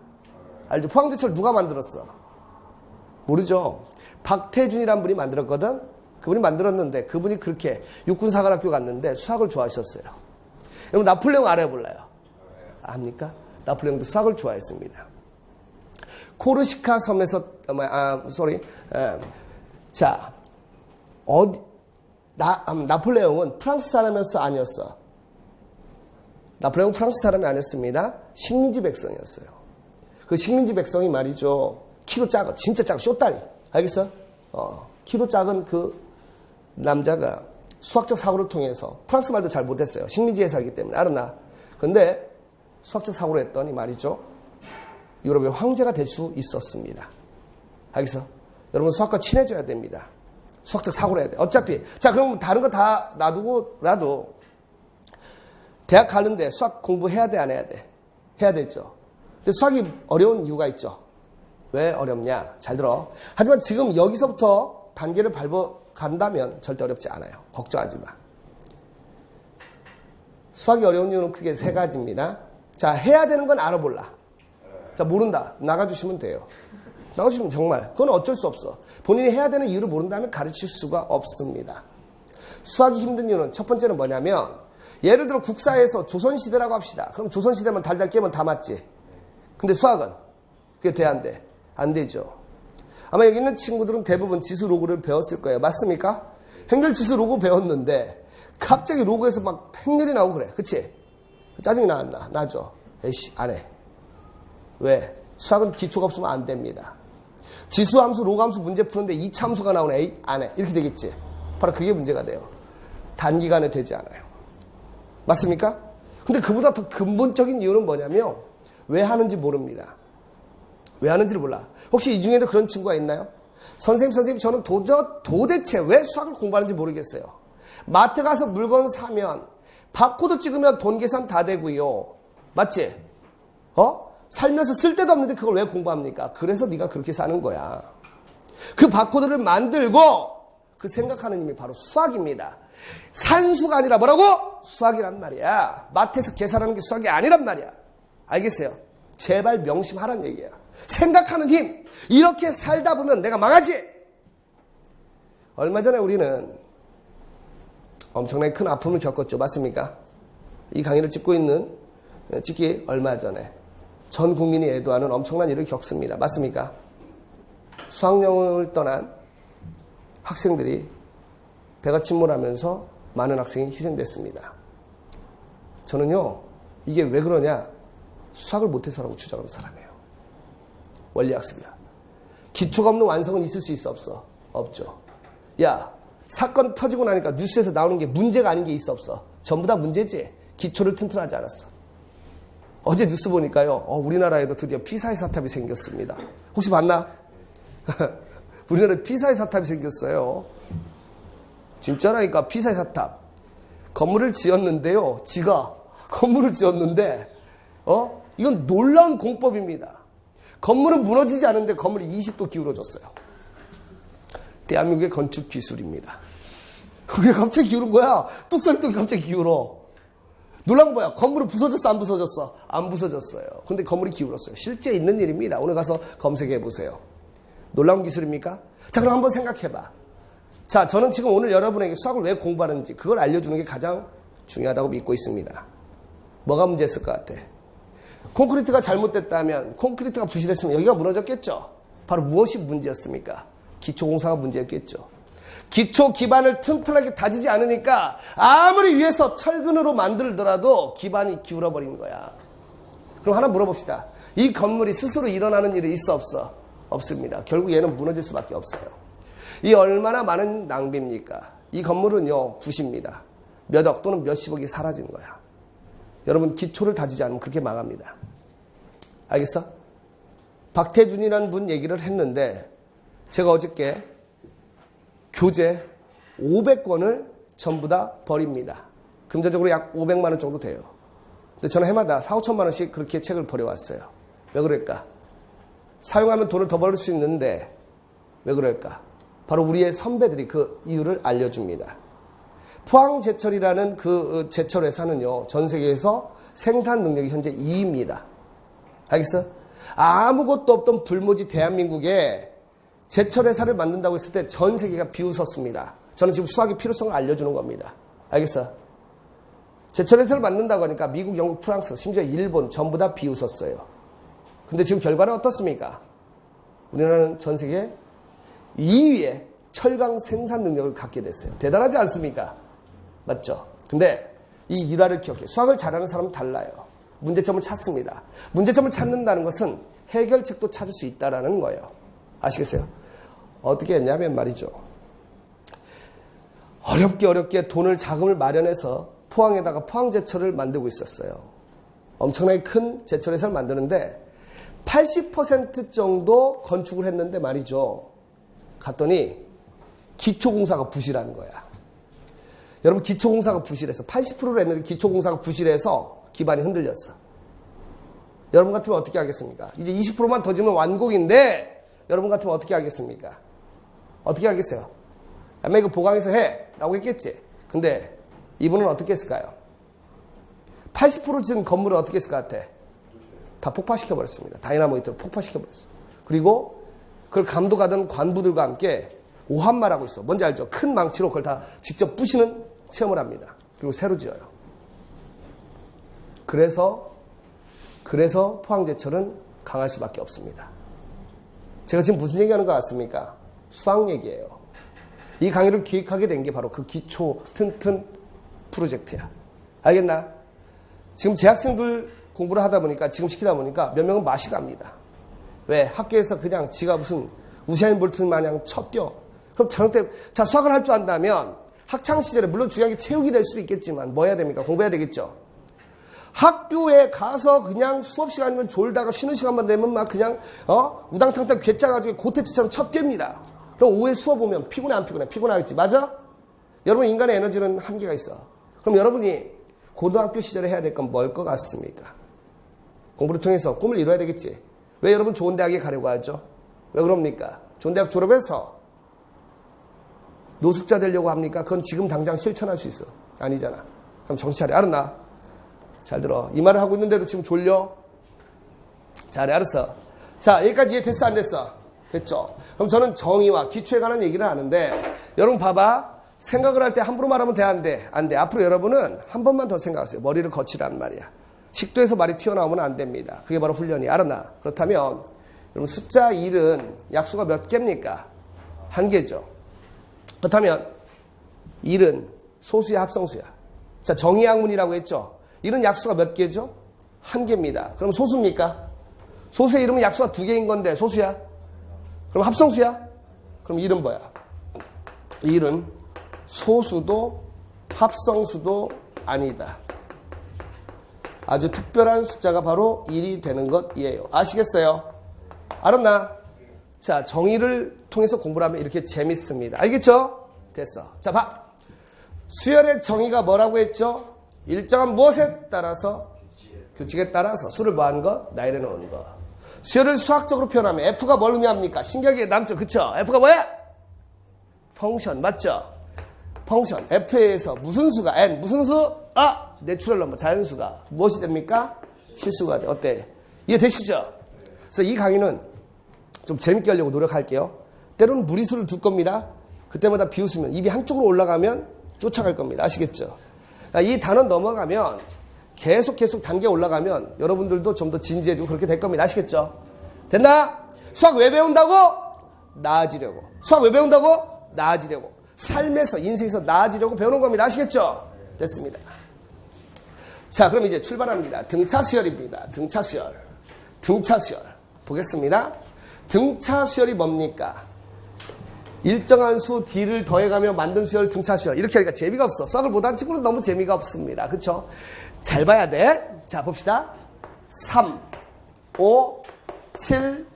알죠? 포항제철 누가 만들었어? 모르죠. 박태준이란 분이 만들었거든. 그분이 만들었는데 그분이 그렇게 육군사관학교 갔는데 수학을 좋아하셨어요. 여러분, 나폴레옹 알아볼라요? 압니까? 나폴레옹도 수학을 좋아했습니다. 코르시카 섬에서 나폴레옹은 프랑스 사람이었어? 아니었어? 나폴레옹은 프랑스 사람이 아니었습니다. 식민지 백성이었어요. 그 식민지 백성이 말이죠. 키도 작아. 진짜 작아. 쇼다리. 알겠어? 키도 작은 그 남자가 수학적 사고를 통해서 프랑스 말도 잘 못했어요. 식민지에 살기 때문에. 알았나? 근데 수학적 사고를 했더니 말이죠. 유럽의 황제가 될 수 있었습니다. 알겠어? 여러분, 수학과 친해져야 됩니다. 수학적 사고를 해야 돼. 어차피. 자, 그럼 다른 거 다 놔두고라도 대학 가는데 수학 공부해야 돼, 안 해야 돼? 해야 되죠. 근데 수학이 어려운 이유가 있죠. 왜 어렵냐? 잘 들어. 하지만 지금 여기서부터 단계를 밟아간다면 절대 어렵지 않아요. 걱정하지 마. 수학이 어려운 이유는 크게 3가지입니다. 자, 해야 되는 건 알아볼라. 자, 모른다. 나가주시면 돼요. 나가주시면 정말. 그건 어쩔 수 없어. 본인이 해야 되는 이유를 모른다면 가르칠 수가 없습니다. 수학이 힘든 이유는 첫 번째는 뭐냐면, 예를 들어 국사에서 조선시대라고 합시다. 그럼 조선시대만 달달 깨면 다 맞지. 근데 수학은 그게 돼, 안 돼? 안 되죠. 아마 여기 있는 친구들은 대부분 지수 로그를 배웠을 거예요. 맞습니까? 행렬 지수 로그 배웠는데 갑자기 로그에서 막 행렬이 나오고 그래. 그치? 짜증이 나왔나? 나죠. 에이씨, 안 해. 왜? 수학은 기초가 없으면 안 됩니다. 지수함수, 로그함수 문제 푸는데 이차함수가 나오네. 에이, 안 해. 이렇게 되겠지. 바로 그게 문제가 돼요. 단기간에 되지 않아요. 맞습니까? 근데 그보다 더 근본적인 이유는 뭐냐면 왜 하는지 모릅니다. 왜 하는지를 몰라. 혹시 이 중에도 그런 친구가 있나요? 선생님, 저는 도대체 왜 수학을 공부하는지 모르겠어요. 마트 가서 물건 사면 바코드 찍으면 돈 계산 다 되고요. 맞지? 살면서 쓸 데도 없는데 그걸 왜 공부합니까? 그래서 네가 그렇게 사는 거야. 그 바코드를 만들고 그 생각하는 힘이 바로 수학입니다. 산수가 아니라 뭐라고? 수학이란 말이야. 마트에서 계산하는 게 수학이 아니란 말이야. 알겠어요? 제발 명심하란 얘기야. 생각하는 힘. 이렇게 살다 보면 내가 망하지. 얼마 전에 우리는 엄청나게 큰 아픔을 겪었죠. 맞습니까? 이 강의를 찍기 얼마 전에 전 국민이 애도하는 엄청난 일을 겪습니다. 맞습니까? 수학여행을 떠난 학생들이 배가 침몰하면서 많은 학생이 희생됐습니다. 저는요, 이게 왜 그러냐? 수학을 못해서라고 주장하는 사람이에요. 원리학습이야. 기초가 없는 완성은 있을 수 있어, 없어? 없죠. 야, 사건 터지고 나니까 뉴스에서 나오는 게 문제가 아닌 게 있어, 없어? 전부 다 문제지. 기초를 튼튼하지 않았어. 어제 뉴스 보니까요, 우리나라에도 드디어 피사의 사탑이 생겼습니다. 혹시 봤나? 우리나라에 피사의 사탑이 생겼어요. 진짜라니까. 피사의 사탑. 건물을 지었는데요, 지가 건물을 지었는데 이건 놀라운 공법입니다. 건물은 무너지지 않은데 건물이 20도 기울어졌어요. 대한민국의 건축 기술입니다. 그게 갑자기 기울은 거야. 뚝섬이 갑자기 기울어. 놀란 건 뭐야? 건물은 부서졌어, 안 부서졌어? 안 부서졌어요. 근데 건물이 기울었어요. 실제 있는 일입니다. 오늘 가서 검색해 보세요. 놀라운 기술입니까? 자, 그럼 한번 생각해봐. 자, 저는 지금 오늘 여러분에게 수학을 왜 공부하는지 그걸 알려주는 게 가장 중요하다고 믿고 있습니다. 뭐가 문제였을 것 같아? 콘크리트가 잘못됐다면, 콘크리트가 부실했으면 여기가 무너졌겠죠? 바로 무엇이 문제였습니까? 기초공사가 문제였겠죠. 기초 기반을 튼튼하게 다지지 않으니까 아무리 위에서 철근으로 만들더라도 기반이 기울어버리는 거야. 그럼 하나 물어봅시다. 이 건물이 스스로 일어나는 일이 있어 없어? 없습니다. 결국 얘는 무너질 수밖에 없어요. 이 얼마나 많은 낭비입니까? 이 건물은요, 굿입니다. 몇억 또는 몇십억이 사라지는 거야. 여러분, 기초를 다지지 않으면 그렇게 망합니다. 알겠어? 박태준이라는 분 얘기를 했는데 제가 어저께 교재 500권을 전부 다 버립니다. 금전적으로 약 500만 원 정도 돼요. 근데 저는 해마다 4, 5천만 원씩 그렇게 책을 버려왔어요. 왜 그럴까? 사용하면 돈을 더 벌 수 있는데 왜 그럴까? 바로 우리의 선배들이 그 이유를 알려줍니다. 포항제철이라는 그 제철 회사는요, 전 세계에서 생산 능력이 현재 2위입니다. 알겠어? 아무것도 없던 불모지 대한민국에 제철 회사를 만든다고 했을 때 전 세계가 비웃었습니다. 저는 지금 수학의 필요성을 알려주는 겁니다. 알겠어? 제철 회사를 만든다고 하니까 미국, 영국, 프랑스, 심지어 일본 전부 다 비웃었어요. 근데 지금 결과는 어떻습니까? 우리나라는 전 세계 2위의 철강 생산 능력을 갖게 됐어요. 대단하지 않습니까? 맞죠? 근데 이 일화를 기억해. 수학을 잘하는 사람은 달라요. 문제점을 찾습니다. 문제점을 찾는다는 것은 해결책도 찾을 수 있다는 거예요. 아시겠어요? 어떻게 했냐면 말이죠. 어렵게 돈을 자금을 마련해서 포항에다가 포항제철을 만들고 있었어요. 엄청나게 큰 제철회사를 만드는데 80% 정도 건축을 했는데 말이죠. 갔더니 기초공사가 부실한 거야. 여러분, 기초공사가 부실해서 80%를 했는데 기초공사가 부실해서 기반이 흔들렸어. 여러분 같으면 어떻게 하겠습니까? 이제 20%만 더 지면 완공인데 여러분 같으면 어떻게 하겠습니까? 어떻게 하겠어요? 아마 이거 보강해서 해! 라고 했겠지. 근데 이분은 어떻게 했을까요? 80% 지은 건물을 어떻게 했을 것 같아? 다 폭파시켜버렸습니다. 다이나모이트로 폭파시켜버렸어요. 그리고 그걸 감독하던 관부들과 함께 오한마라고 있어. 뭔지 알죠? 큰 망치로 그걸 다 직접 부시는 체험을 합니다. 그리고 새로 지어요. 그래서 포항제철은 강할 수밖에 없습니다. 제가 지금 무슨 얘기하는 것 같습니까? 수학 얘기예요. 이 강의를 기획하게 된 게 바로 그 기초 튼튼 프로젝트야. 알겠나? 지금 재학생들 공부를 하다 보니까, 지금 시키다 보니까 몇 명은 맛이 갑니다. 왜? 학교에서 그냥 지가 무슨 우사인 볼트 마냥 쳤뛰어. 그럼 자, 수학을 할 줄 안다면 학창시절에 물론 중요한 게 체육이 될 수도 있겠지만 뭐 해야 됩니까? 공부해야 되겠죠. 학교에 가서 그냥 수업 시간이면 졸다가 쉬는 시간만 되면 막 그냥 우당탕탕 괴짜가지고 고태치처럼 쳤뜁니다. 그럼 오후에 수업 오면 피곤해 안 피곤해? 피곤하겠지. 맞아? 여러분, 인간의 에너지는 한계가 있어. 그럼 여러분이 고등학교 시절에 해야 될 건 뭘 것 같습니까? 공부를 통해서 꿈을 이뤄야 되겠지. 왜 여러분 좋은 대학에 가려고 하죠? 왜 그럽니까? 좋은 대학 졸업해서 노숙자 되려고 합니까? 그건 지금 당장 실천할 수 있어. 아니잖아. 그럼 정신 차려. 알았나? 잘 들어. 이 말을 하고 있는데도 지금 졸려? 잘해. 알았어. 자, 여기까지 이해 됐어 안 됐어? 됐죠? 그럼 저는 정의와 기초에 관한 얘기를 하는데, 여러분 봐봐. 생각을 할 때 함부로 말하면 돼 안 돼? 안 돼. 앞으로 여러분은 한 번만 더 생각하세요. 머리를 거치란 말이야. 식도에서 말이 튀어나오면 안 됩니다. 그게 바로 훈련이. 알았나? 그렇다면 여러분, 숫자 1은 약수가 몇 개입니까? 한 개죠. 그렇다면 1은 소수야 합성수야? 자, 정의학문이라고 했죠. 1은 약수가 몇 개죠? 한 개입니다. 그럼 소수입니까? 소수의 이름은 약수가 2개인 건데 소수야? 그럼 합성수야? 그럼 1은 뭐야? 1은 소수도 합성수도 아니다. 아주 특별한 숫자가 바로 1이 되는 것이에요. 아시겠어요? 알았나? 자, 정의를 통해서 공부를 하면 이렇게 재밌습니다. 알겠죠? 됐어. 자, 봐. 수열의 정의가 뭐라고 했죠? 일정한 무엇에 따라서 규칙에 따라서 수를 뭐하는 거? 나열해 놓은 거. 수열을 수학적으로 표현하면 F가 뭘 의미합니까? 신기하게 남죠. 그쵸? F가 뭐야? 펑션. 맞죠? 펑션. F에 의해서 무슨 수가? N. 무슨 수? 내추럴 넘버. 자연수가. 무엇이 됩니까? 실수가 돼. 어때? 이해되시죠? 그래서 이 강의는 좀 재밌게 하려고 노력할게요. 때로는 무리수를 둘 겁니다. 그때마다 비웃으면 입이 한쪽으로 올라가면 쫓아갈 겁니다. 아시겠죠? 이 단원 넘어가면 계속 단계 올라가면 여러분들도 좀 더 진지해지고 그렇게 될 겁니다. 아시겠죠? 됐나? 수학 왜 배운다고? 나아지려고. 수학 왜 배운다고? 나아지려고. 삶에서 인생에서 나아지려고 배우는 겁니다. 아시겠죠? 됐습니다. 자, 그럼 이제 출발합니다. 등차 수열입니다. 등차 수열. 등차 수열. 보겠습니다. 등차 수열이 뭡니까? 일정한 수 D를 더해가며 만든 수열 등차 수열. 이렇게 하니까 재미가 없어. 수학을 못한 친구는 너무 재미가 없습니다. 그쵸? 잘 봐야 돼. 자, 봅시다. 3, 5, 7,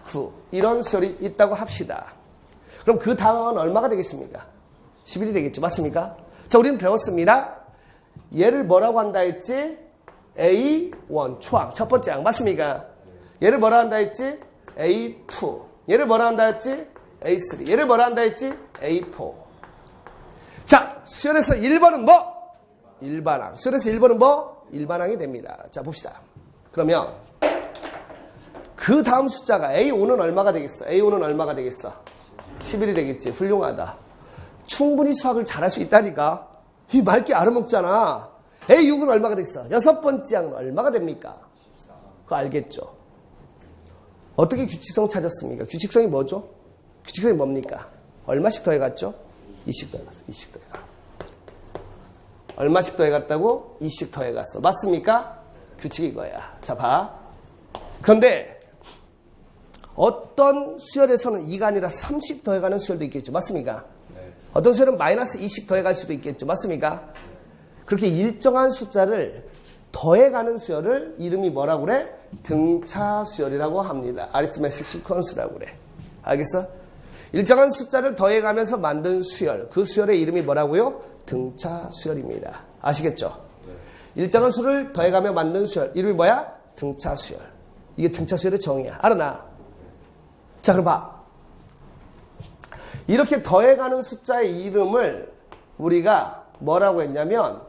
9. 이런 수열이 있다고 합시다. 그럼 그 다음은 얼마가 되겠습니까? 11이 되겠죠. 맞습니까? 자, 우리는 배웠습니다. 얘를 뭐라고 한다 했지? A1 초항. 첫 번째 항. 맞습니까? 얘를 뭐라 한다 했지? A2. 얘를 뭐라 한다 했지? A3. 얘를 뭐라 한다 했지? A4. 자, 수열에서 1번은 뭐? 일반항. 수열에서 1번은 뭐? 일반항이 됩니다. 자, 봅시다. 그러면 그 다음 숫자가 A5는 얼마가 되겠어? A5는 얼마가 되겠어? 11이 되겠지. 훌륭하다. 충분히 수학을 잘할 수 있다니까. 이 맑게 알아먹잖아. A6은 얼마가 되겠어? 여섯 번째 항은 얼마가 됩니까? 그거 알겠죠? 어떻게 규칙성 찾았습니까? 규칙성이 뭐죠? 규칙성이 뭡니까? 얼마씩 더해갔죠? 2씩 더해갔어. 2씩 더해갔어. 얼마씩 더해갔다고? 2씩 더해갔어. 맞습니까? 규칙이 이거야. 자, 봐. 그런데 어떤 수열에서는 2가 아니라 3씩 더해가는 수열도 있겠죠. 맞습니까? 네. 어떤 수열은 마이너스 2씩 더해갈 수도 있겠죠. 맞습니까? 그렇게 일정한 숫자를 더해가는 수열을 이름이 뭐라고 그래? 등차 수열이라고 합니다. 아리스메틱 시퀀스라고 그래. 알겠어? 일정한 숫자를 더해가면서 만든 수열. 그 수열의 이름이 뭐라고요? 등차 수열입니다. 아시겠죠? 네. 일정한 수를 더해가며 만든 수열. 이름이 뭐야? 등차 수열. 이게 등차 수열의 정의야. 알아나? 자, 그럼 봐. 이렇게 더해가는 숫자의 이름을 우리가 뭐라고 했냐면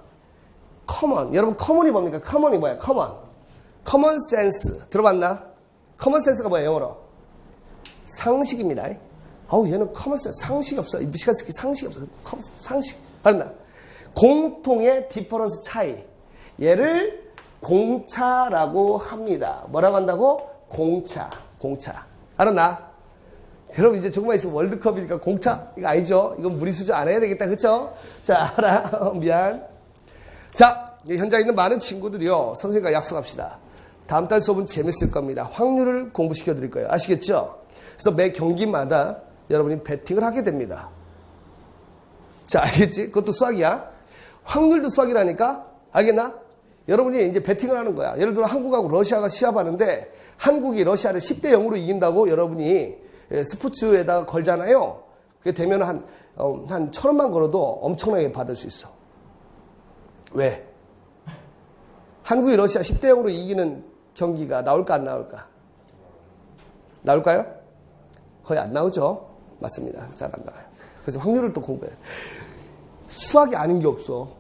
커먼. 여러분 커먼이 뭡니까? 커먼이 뭐야? 커먼. 커먼 센스. 들어봤나? 커먼 센스가 뭐야? 영어로? 상식입니다. 얘는 커먼 센스. 상식이 없어. 이 무식한 새끼 상식이 없어. 커먼 센스. 상식. 알았나? 공통의 디퍼런스 차이. 얘를 공차라고 합니다. 뭐라고 한다고? 공차. 공차. 알았나? 여러분 이제 조금만 있으면 월드컵이니까 공차 이거 아니죠? 이건 무리수저 안 해야 되겠다. 그쵸? 자, 알아. 미안. 자, 현장에 있는 많은 친구들이요. 선생님과 약속합시다. 다음 달 수업은 재밌을 겁니다. 확률을 공부시켜 드릴 거예요. 아시겠죠? 그래서 매 경기마다 여러분이 배팅을 하게 됩니다. 자, 알겠지? 그것도 수학이야. 확률도 수학이라니까? 알겠나? 여러분이 이제 배팅을 하는 거야. 예를 들어 한국하고 러시아가 시합하는데 한국이 러시아를 10대 0으로 이긴다고 여러분이 스포츠에다가 걸잖아요. 그게 되면 한 1,000원만 걸어도 엄청나게 받을 수 있어. 왜? 한국이 러시아 10대 0으로 이기는 경기가 나올까 안 나올까? 나올까요? 거의 안 나오죠. 맞습니다. 잘 안 나와요. 그래서 확률을 또 공부해요. 수학이 아닌 게 없어.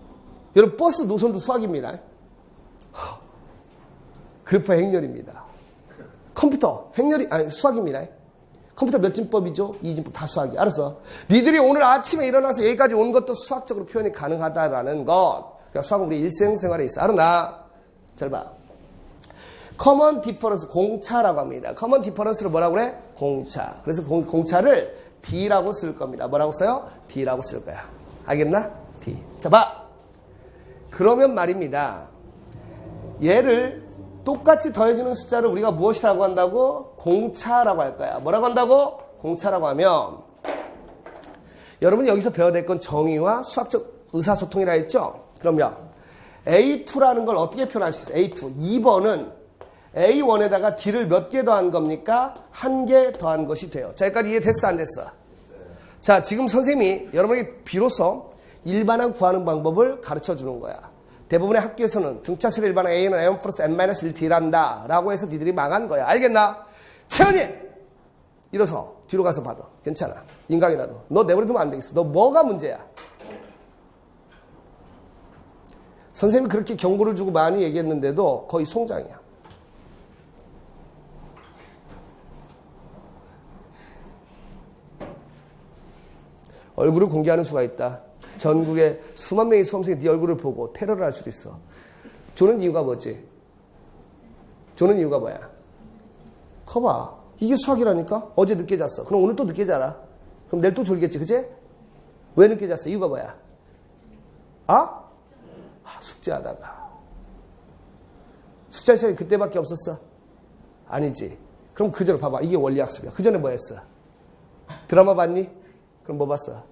여러분 버스 노선도 수학입니다. 그래프 행렬입니다. 컴퓨터 행렬이 아니 수학입니다. 컴퓨터 몇 진법이죠? 2진법 다 수학이. 알았어? 니들이 오늘 아침에 일어나서 여기까지 온 것도 수학적으로 표현이 가능하다라는 것. 그러니까 수학은 우리 일생생활에 있어. 알았나? 잘 봐. 커먼 디퍼런스 공차라고 합니다. 커먼 디퍼런스를 뭐라고 그래? 공차. 그래서 공차를 D라고 쓸 겁니다. 뭐라고 써요? D라고 쓸 거야. 알겠나? D. 자, 봐. 그러면 말입니다. 얘를 똑같이 더해주는 숫자를 우리가 무엇이라고 한다고? 공차라고 할 거야. 뭐라고 한다고? 공차라고 하면 여러분이 여기서 배워야 될 건 정의와 수학적 의사소통이라 했죠? 그러면 A2라는 걸 어떻게 표현할 수 있어요? A2. 2번은 A1에다가 D를 몇 개 더한 겁니까? 한 개 더한 것이 돼요. 자, 여기까지 이해됐어? 안 됐어? 자, 지금 선생님이 여러분에게 비로소 일반항 구하는 방법을 가르쳐 주는 거야. 대부분의 학교에서는 등차수열 일반항 A는 A1 플러스 N-1D란다 라고 해서 니들이 망한 거야. 알겠나? 채연이! 일어서 뒤로 가서 받아. 괜찮아. 인강이라도. 너 내버려두면 안 되겠어. 너 뭐가 문제야? 선생님이 그렇게 경고를 주고 많이 얘기했는데도 거의 송장이야. 얼굴을 공개하는 수가 있다. 전국의 수만 명의 수험생이 네 얼굴을 보고 테러를 할 수도 있어. 조는 이유가 뭐지? 조는 이유가 뭐야? 커봐. 이게 수학이라니까? 어제 늦게 잤어. 그럼 오늘 또 늦게 자라. 그럼 내일 또 졸겠지. 그치? 왜 늦게 잤어? 이유가 뭐야? 숙제하다가. 숙제할 시간이 그때밖에 없었어? 아니지. 그럼 그 전에 봐봐. 이게 원리학습이야. 그 전에 뭐 했어? 드라마 봤니? 그럼 뭐 봤어?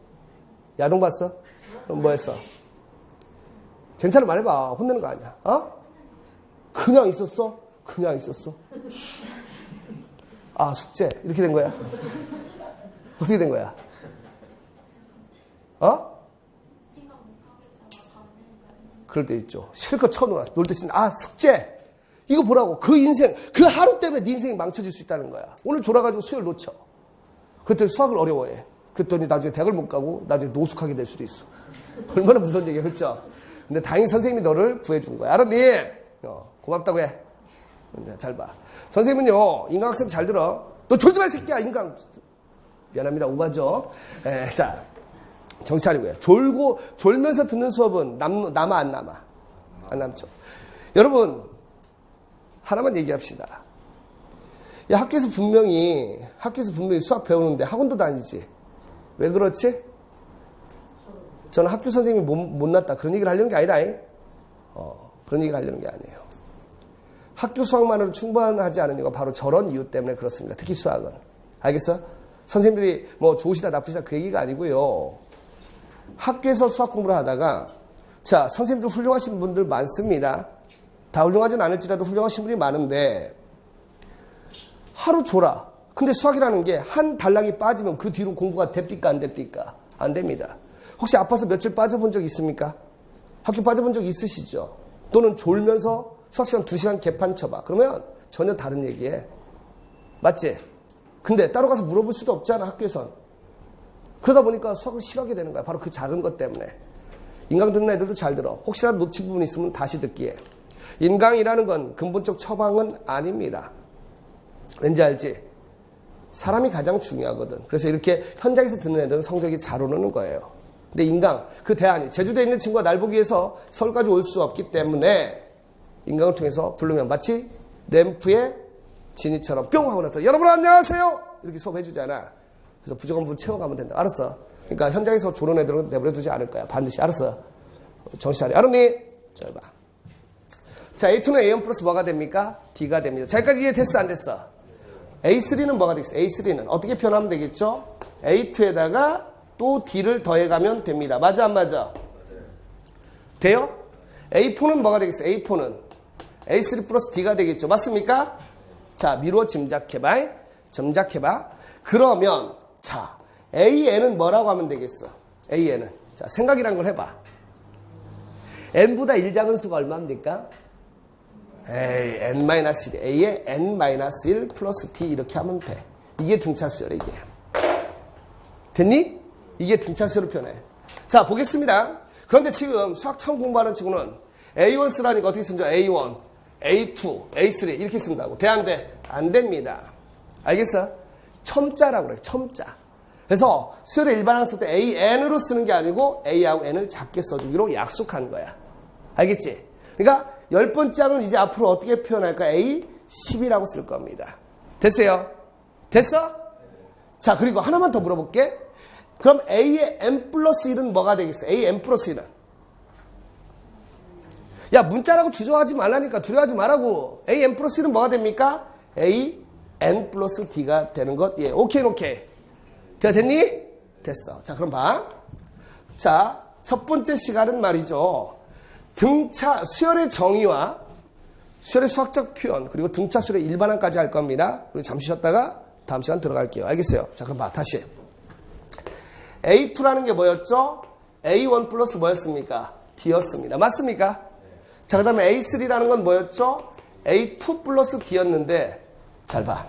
야동 봤어? 그럼 뭐 했어? 괜찮아 말해봐. 혼내는 거 아니야. 그냥 있었어? 그냥 있었어. 숙제. 이렇게 된 거야. 어떻게 된 거야? 그럴 때 있죠. 실컷 쳐놓아. 놀 때 쓰는, 숙제. 이거 보라고. 그 인생, 그 하루 때문에 네 인생이 망쳐질 수 있다는 거야. 오늘 졸아가지고 수요일 놓쳐. 그랬더니 수학을 어려워해. 그랬더니 나중에 대학을 못 가고 나중에 노숙하게 될 수도 있어. 얼마나 무서운 얘기야. 그렇죠? 근데 다행히 선생님이 너를 구해준 거야. 알았니? 고맙다고 해. 잘 봐. 선생님은요, 인강학생 잘 들어. 너 졸지 마, 이 새끼야, 인강. 미안합니다. 오바죠? 자, 정신 차리고요. 졸면서 듣는 수업은 남아, 안 남아? 안 남죠. 여러분, 하나만 얘기합시다. 야, 학교에서 분명히 수학 배우는데 학원도 다니지. 왜 그렇지? 저는 학교 선생님이 못났다. 그런 얘기를 하려는 게 아니다. 그런 얘기를 하려는 게 아니에요. 학교 수학만으로 충분하지 않은 이유가 바로 저런 이유 때문에 그렇습니다. 특히 수학은. 알겠어? 선생님들이 뭐 좋으시다 나쁘시다 그 얘기가 아니고요. 학교에서 수학 공부를 하다가 자, 선생님들 훌륭하신 분들 많습니다. 다 훌륭하진 않을지라도 훌륭하신 분이 많은데 하루 졸아. 근데 수학이라는 게 한 단락이 빠지면 그 뒤로 공부가 됩니까 안 됩니까? 안 됩니다. 혹시 아파서 며칠 빠져본 적 있습니까? 학교 빠져본 적 있으시죠? 또는 졸면서 수학시간 2시간 개판 쳐봐. 그러면 전혀 다른 얘기해. 맞지? 근데 따로 가서 물어볼 수도 없잖아, 학교에선. 그러다 보니까 수학을 싫어하게 되는 거야. 바로 그 작은 것 때문에. 인강 듣는 애들도 잘 들어. 혹시라도 놓친 부분 있으면 다시 듣기에. 인강이라는 건 근본적 처방은 아닙니다. 왠지 알지? 사람이 가장 중요하거든. 그래서 이렇게 현장에서 듣는 애들은 성적이 잘 오르는 거예요. 근데 인강, 그 대안이 제주도에 있는 친구가 날 보기 위해서 서울까지 올 수 없기 때문에 인강을 통해서 부르면 마치 램프의 진이처럼 뿅 하고 나서 여러분 안녕하세요! 이렇게 수업해 주잖아. 그래서 부족한 부분 채워가면 된다. 알았어? 그러니까 현장에서 조는 애들은 내버려 두지 않을 거야. 반드시. 알았어? 정신 차려. 알았니? 잘 봐. 자, A2는 A1 플러스 뭐가 됩니까? D가 됩니다. 자, 여기까지 이해됐어? 안 됐어? A3는 뭐가 되겠어? A3는 어떻게 표현하면 되겠죠? A2에다가 또 D를 더해가면 됩니다. 맞아 안 맞아? 돼요? A4는 뭐가 되겠어? A4는 A3 플러스 D가 되겠죠. 맞습니까? 자, 미루어 짐작해봐. 짐작해봐. 그러면 자, AN은 뭐라고 하면 되겠어? AN은 자, 생각이란 걸 해봐. N보다 1작은 수가 얼마입니까? N-1 A에 N-1 플러스 D 이렇게 하면 돼. 이게 등차수열이야. 이게. 됐니? 이게 등차수열을 표현해. 자, 보겠습니다. 그런데 지금 수학 처음 공부하는 친구는 A1 쓰라니까 어떻게 쓰죠? A1, A2, A3 이렇게 쓴다고. 돼 안 돼? 안 됩니다. 알겠어? 첨자라고 그래요. 첨자. 그래서 수열의 일반항 쓸 때 AN으로 쓰는 게 아니고 A하고 N을 작게 써주기로 약속한 거야. 알겠지? 그러니까 10번째 항을 이제 앞으로 어떻게 표현할까? A10이라고 쓸 겁니다. 됐어요? 됐어? 자, 그리고 하나만 더 물어볼게. 그럼 A의 N 플러스 1은 뭐가 되겠어? A N 플러스 1은? 야, 문자라고 주저하지 말라니까. 두려워하지 말라고. A N 플러스 1은 뭐가 됩니까? A N 플러스 D가 되는 것. 예, 오케이. 됐니? 됐어. 자, 그럼 봐. 자, 첫 번째 시간은 말이죠. 등차, 수열의 정의와 수열의 수학적 표현, 그리고 등차 수열의 일반항까지 할 겁니다. 그리고 잠시 쉬었다가 다음 시간 들어갈게요. 알겠어요? 자, 그럼 봐. 다시. A2라는 게 뭐였죠? A1 플러스 뭐였습니까? D였습니다. 맞습니까? 자, 그 다음에 A3라는 건 뭐였죠? A2 플러스 D였는데, 잘 봐.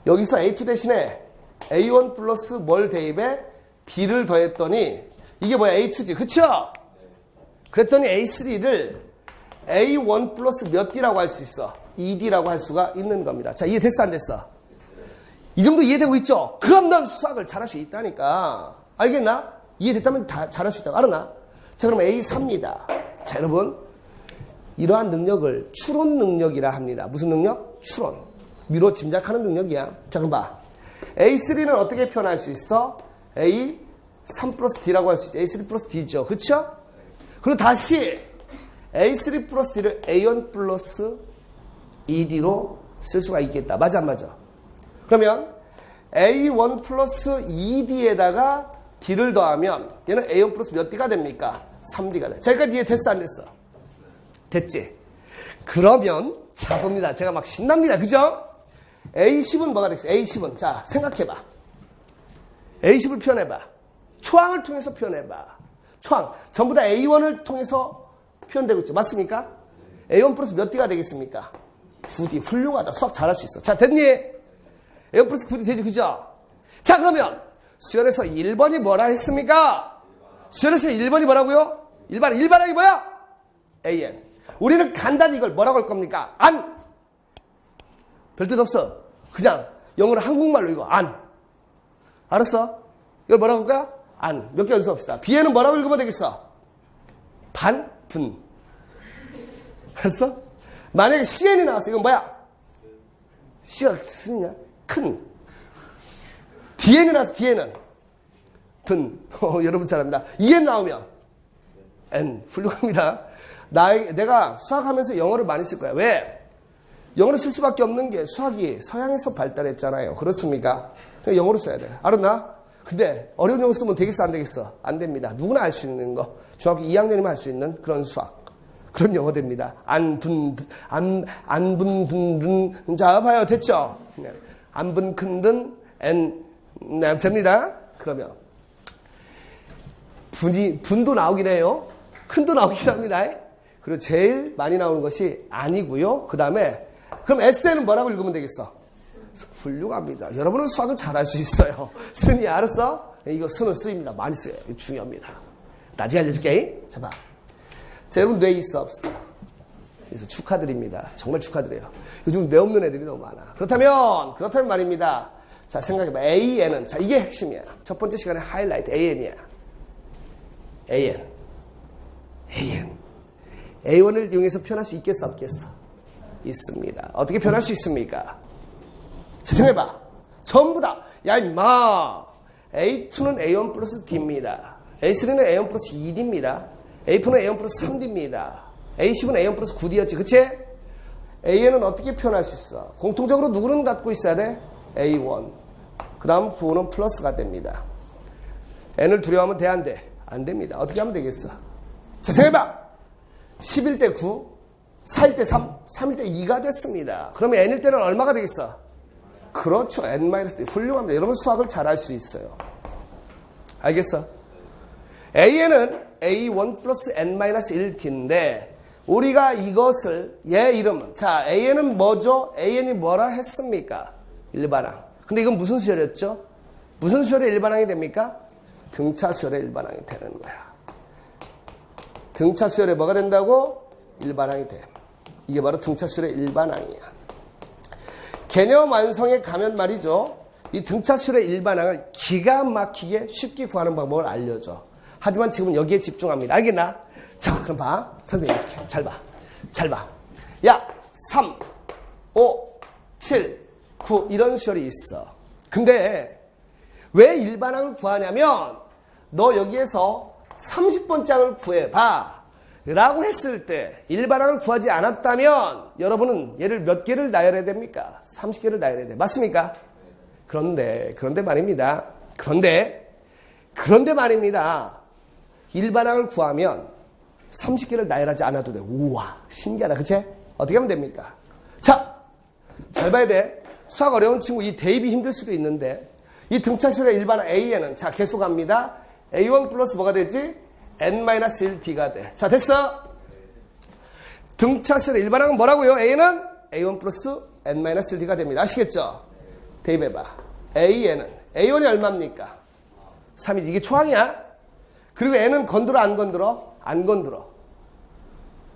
여기서 A2 대신에 A1 플러스 뭘 대입에 D를 더했더니, 이게 뭐야? A2지. 그쵸? 그랬더니 A3를 A1 플러스 몇 D라고 할 수 있어? 2D라고 할 수가 있는 겁니다. 자, 이해됐어, 안 됐어? 이 정도 이해되고 있죠? 그럼 넌 수학을 잘할 수 있다니까. 알겠나? 이해됐다면 다 잘할 수 있다고. 알았나? 자, 그럼 A3입니다. 자, 여러분. 이러한 능력을 추론 능력이라 합니다. 무슨 능력? 추론. 미로 짐작하는 능력이야. 자, 그럼 봐. A3는 어떻게 표현할 수 있어? A3 플러스 D라고 할 수 있죠. A3 플러스 D죠. 그쵸? 그리고 다시 A3 플러스 D를 A1 플러스 2D로 쓸 수가 있겠다. 맞아, 안 맞아? 그러면 A1 플러스 2D에다가 D를 더하면 얘는 A1 플러스 몇 D가 됩니까? 3D가 돼. 자, 여기까지 이해 됐어, 안 됐어? 됐지? 그러면 자, 봅니다. 제가 막 신납니다. 그죠? A10은 뭐가 되겠어? A10은 자, 생각해봐. A10을 표현해봐. 초항을 통해서 표현해봐. 초항. 전부 다 A1을 통해서 표현되고 있죠. 맞습니까? A1 플러스 몇 D가 되겠습니까? 9D. 훌륭하다. 수학 잘할 수 있어. 자, 됐니? A1 플러스 9D 되지, 그죠? 자, 그러면 수열에서 1번이 뭐라 했습니까? 수열에서 1번이 뭐라고요? 1번이 뭐야? AN. 우리는 간단히 이걸 뭐라고 할 겁니까? 안. 별 뜻 없어. 그냥 영어로 한국말로 이거 안. 알았어? 이걸 뭐라고 할까? 안. 몇 개 연습합시다. B에는 뭐라고 읽으면 되겠어? 반, 분. 알았어? 만약에 CN이 나왔어. 이건 뭐야? C가 쓰냐? 큰. DN이 나왔어. DN은 든. 여러분 잘합니다. EN 나오면 N. 훌륭합니다. 내가 수학하면서 영어를 많이 쓸 거야. 왜? 영어를 쓸 수밖에 없는 게 수학이 서양에서 발달했잖아요. 그렇습니까? 영어로 써야 돼. 알았나? 근데 어려운 영어 쓰면 되겠어, 안 되겠어? 안 됩니다. 누구나 알 수 있는 거. 중학교 2학년이면 할 수 있는 그런 수학. 그런 영어 됩니다. 자, 봐요. 됐죠? 큰든, 됩니다. 그러면. 분도 나오긴 해요. 큰도 나오긴 합니다. 그리고 제일 많이 나오는 것이 아니고요. 그 다음에 그럼 SN은 뭐라고 읽으면 되겠어? 훌륭합니다. 여러분은 수학을 잘할 수 있어요. 스니 알았어? 이거 스는 쓰입니다. 많이 써요. 이거 중요합니다. 나중에 알려줄게. 자, 봐. 자, 여러분 뇌 있어 없어? 그래서 축하드립니다. 정말 축하드려요. 요즘 뇌 없는 애들이 너무 많아. 그렇다면 말입니다. 자, 생각해봐. AN은 자, 이게 핵심이야. 첫 번째 시간에 하이라이트 AN이야. AN. A1을 이용해서 표현할 수 있겠어, 없겠어? 있습니다. 어떻게 표현할 수 있습니까? 자, 생각해봐. 전부 다. 야, 임마. A2는 A1 플러스 D입니다. A3는 A1 플러스 2D입니다. A4는 A1 플러스 3D입니다. A10은 A1 플러스 9D였지, 그치? AN은 어떻게 표현할 수 있어? 공통적으로 누구는 갖고 있어야 돼? A1. 그 다음 9는 플러스가 됩니다. N을 두려워하면 돼, 안 돼? 안 됩니다. 어떻게 하면 되겠어? 자, 생각해봐. 11대 9, 4일 대 3, 3일 대 2가 됐습니다. 그러면 N일 때는 얼마가 되겠어? 그렇죠. N-D. 훌륭합니다. 여러분 수학을 잘할 수 있어요. 알겠어? AN은 A1 플러스 N-1D인데 우리가 이것을 얘 이름은 자 AN은 뭐죠? AN이 뭐라 했습니까? 일반항. 근데 이건 무슨 수열이었죠? 무슨 수열의 일반항이 됩니까? 등차 수열의 일반항이 되는 거야. 등차 수열에 뭐가 된다고? 일반항이 돼. 이게 바로 등차 수열의 일반항이야. 개념 완성에 가면 말이죠. 이 등차 수열의 일반항을 기가 막히게 쉽게 구하는 방법을 알려줘. 하지만 지금 여기에 집중합니다. 알겠나? 자, 그럼 봐. 선생님 이렇게 잘 봐. 잘 봐. 야, 3, 5, 7, 9 이런 수열이 있어. 근데 왜 일반항을 구하냐면 너 여기에서 30번 짝을 구해봐 라고 했을 때 일반항을 구하지 않았다면 여러분은 얘를 몇 개를 나열해야 됩니까? 30개를 나열해야 돼. 맞습니까? 그런데 말입니다. 그런데 말입니다. 일반항을 구하면 30개를 나열하지 않아도 돼. 우와, 신기하다. 그치? 어떻게 하면 됩니까? 자, 잘 봐야 돼. 수학 어려운 친구 이 대입이 힘들 수도 있는데 이 등차수열의 일반항 A에는 자, 계속합니다. A1 플러스 뭐가 되지? N-1D가 돼. 자, 됐어? 등차수열의 일반항은 뭐라고요? A는 A1 플러스 N-1D가 됩니다. 아시겠죠? 대입해봐. A에는 A1이 얼마입니까? 3이지. 이게 초항이야. 그리고 N은 건들어 안 건들어? 안 건들어.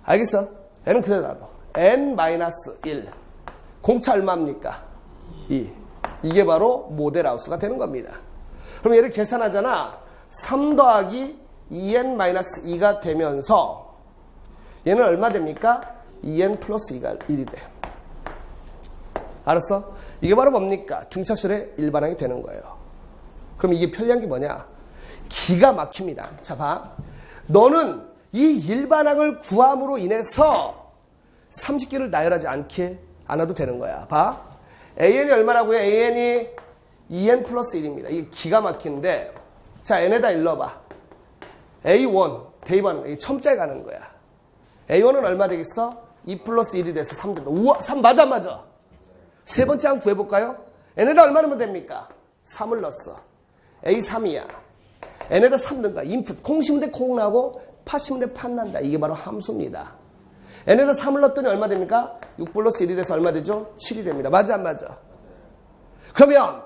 알겠어? N은 그대로 놔둬. N-1. 공차 얼마입니까? 2. 이게 바로 모델하우스가 되는 겁니다. 그럼 얘를 계산하잖아. 3 더하기 2n-2가 되면서 얘는 얼마 됩니까? 2n 플러스 2가 1이 돼. 알았어? 이게 바로 뭡니까? 등차수열의 일반항이 되는 거예요. 그럼 이게 편리한 게 뭐냐? 기가 막힙니다. 자, 봐. 너는 이 일반항을 구함으로 인해서 30개를 나열하지 않아도 되는 거야. 봐. AN이 얼마라고요? AN이 2n 플러스 1입니다. 이게 기가 막히는데, 자, n에다 일러봐. A1 대입하는 거야. 이게 첨자에 가는 거야. A1은 얼마 되겠어? 2 플러스 1이 돼서 3 된다. 우와, 3 맞아. 세 번째 한번 구해볼까요? n에다 얼마 넣으면 됩니까? 3을 넣었어. A3이야. n에다 3 넣은 거야. 인풋. 콩 심은 데 콩 나고 팥 심은 데 팥 난다. 이게 바로 함수입니다. n에다 3을 넣었더니 얼마 됩니까? 6 플러스 1이 돼서 얼마 되죠? 7이 됩니다. 맞아 안 맞아? 그러면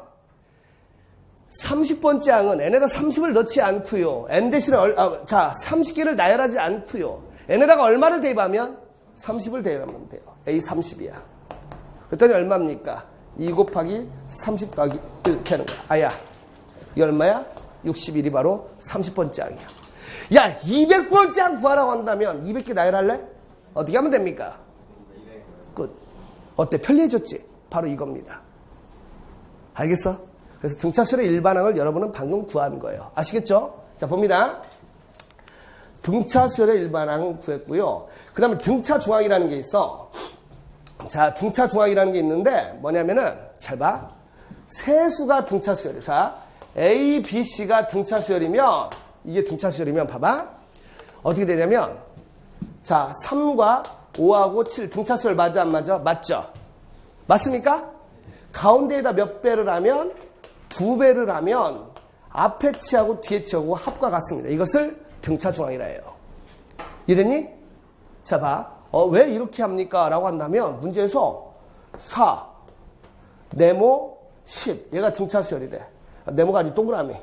30번째 항은 n에다 30을 넣지 않고요. n 대신에 30개를 나열하지 않고요. n에다가 얼마를 대입하면? 30을 대입하면 돼요. A30이야. 그랬더니 얼마입니까? 2 곱하기 30 더하기 1 이렇게 하는 거야. 아야, 이 얼마야? 61이 바로 30번째 항이야. 야, 200번째 항 구하라고 한다면 200개 나열할래? 어떻게 하면 됩니까? 끝. 어때? 편리해졌지? 바로 이겁니다. 알겠어? 그래서 등차수열의 일반항을 여러분은 방금 구한 거예요. 아시겠죠? 자, 봅니다. 등차수열의 일반항 구했고요. 그 다음에 등차중항이라는 게 있어. 자, 등차중항이라는 게 있는데 뭐냐면은 잘 봐. 세수가 등차수열이야. 자, A, B, C가 등차수열이면 이게 등차수열이면 봐봐. 어떻게 되냐면 자, 3과 5하고 7 등차수열 맞아 안 맞아? 맞죠? 맞습니까? 가운데에다 몇 배를 하면 2배를 하면 앞에 치하고 뒤에 치하고 합과 같습니다. 이것을 등차중항이라 해요. 이랬니? 자, 봐. 왜 이렇게 합니까? 라고 한다면 문제에서 4, 네모 10. 얘가 등차수열이래. 네모가 아주 동그라미.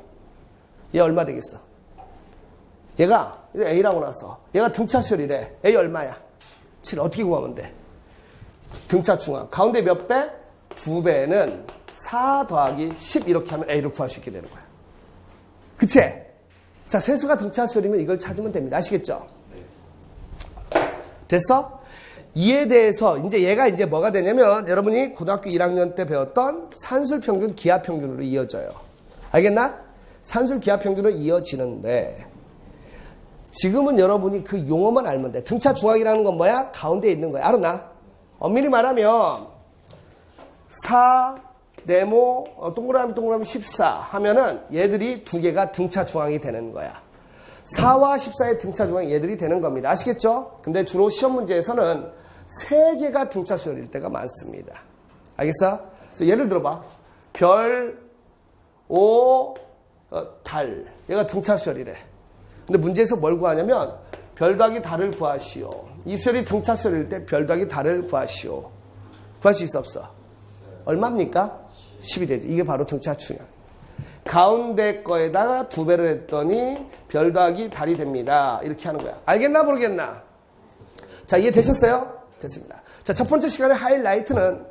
얘 얼마 되겠어? 얘가 A라고 나왔어. 얘가 등차수열이래. A 얼마야? 7. 어떻게 구하면 돼? 등차중항. 가운데 몇 배? 2배는 4 더하기 10 이렇게 하면 A를 구할 수 있게 되는 거야. 그치? 자, 세수가 등차수열이면 이걸 찾으면 됩니다. 아시겠죠? 됐어? 이에 대해서 이제 얘가 이제 뭐가 되냐면 여러분이 고등학교 1학년 때 배웠던 산술평균, 기하평균으로 이어져요. 알겠나? 산술, 기하평균으로 이어지는데 지금은 여러분이 그 용어만 알면 돼. 등차중항이라는 건 뭐야? 가운데에 있는 거야. 알았나? 엄밀히 말하면 4, 네모, 동그라미 14 하면은 얘들이 두 개가 등차중항이 되는 거야. 4와 14의 등차중항이 얘들이 되는 겁니다. 아시겠죠? 근데 주로 시험 문제에서는 3개가 등차수열일 때가 많습니다. 알겠어? 그래서 예를 들어봐. 별, 오, 달. 얘가 등차수열이래. 근데 문제에서 뭘 구하냐면 별 더하기 달을 구하시오. 이 수열이 등차수열일 때 별 더하기 달을 구하시오. 구할 수 있어 없어? 얼마입니까? 10이 되지. 이게 바로 등차중항. 가운데 거에다가 2배를 했더니 별 더하기 달이 됩니다. 이렇게 하는 거야. 알겠나 모르겠나? 자, 이해되셨어요? 됐습니다. 자, 첫 번째 시간의 하이라이트는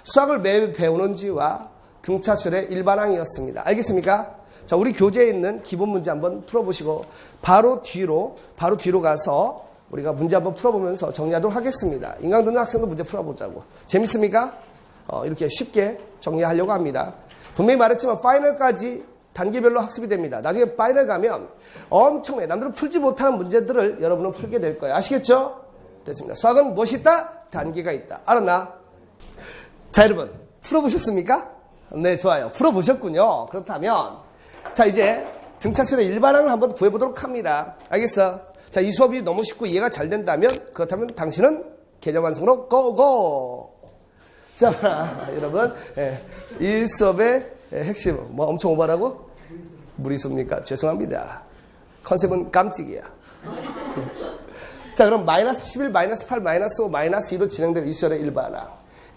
수학을 매일 배우는지와 등차수열의 일반항이었습니다. 알겠습니까? 자, 우리 교재에 있는 기본 문제 한번 풀어보시고 바로 뒤로 가서 우리가 문제 한번 풀어보면서 정리하도록 하겠습니다. 인강 듣는 학생도 문제 풀어보자고. 재밌습니까? 이렇게 쉽게 정리하려고 합니다. 분명히 말했지만 파이널까지 단계별로 학습이 됩니다. 나중에 파이널 가면 엄청나게 남들은 풀지 못하는 문제들을 여러분은 풀게 될 거예요. 아시겠죠? 됐습니다. 수학은 무엇이 있다? 단계가 있다. 알았나? 자, 여러분 풀어보셨습니까? 네, 좋아요. 풀어보셨군요. 그렇다면 자, 이제 등차수열의 일반항을 한번 구해보도록 합니다. 알겠어? 자, 이 수업이 너무 쉽고 이해가 잘 된다면 그렇다면 당신은 개념 완성으로 고고! 자, 여러분, 이 수업의 핵심, 뭐 엄청 오버라고? 무리수입니까? 죄송합니다. 컨셉은 깜찍이야. 자, 그럼 마이너스 11, 마이너스 8, 마이너스 5, 마이너스 2로 진행될 이 수열의 일반항.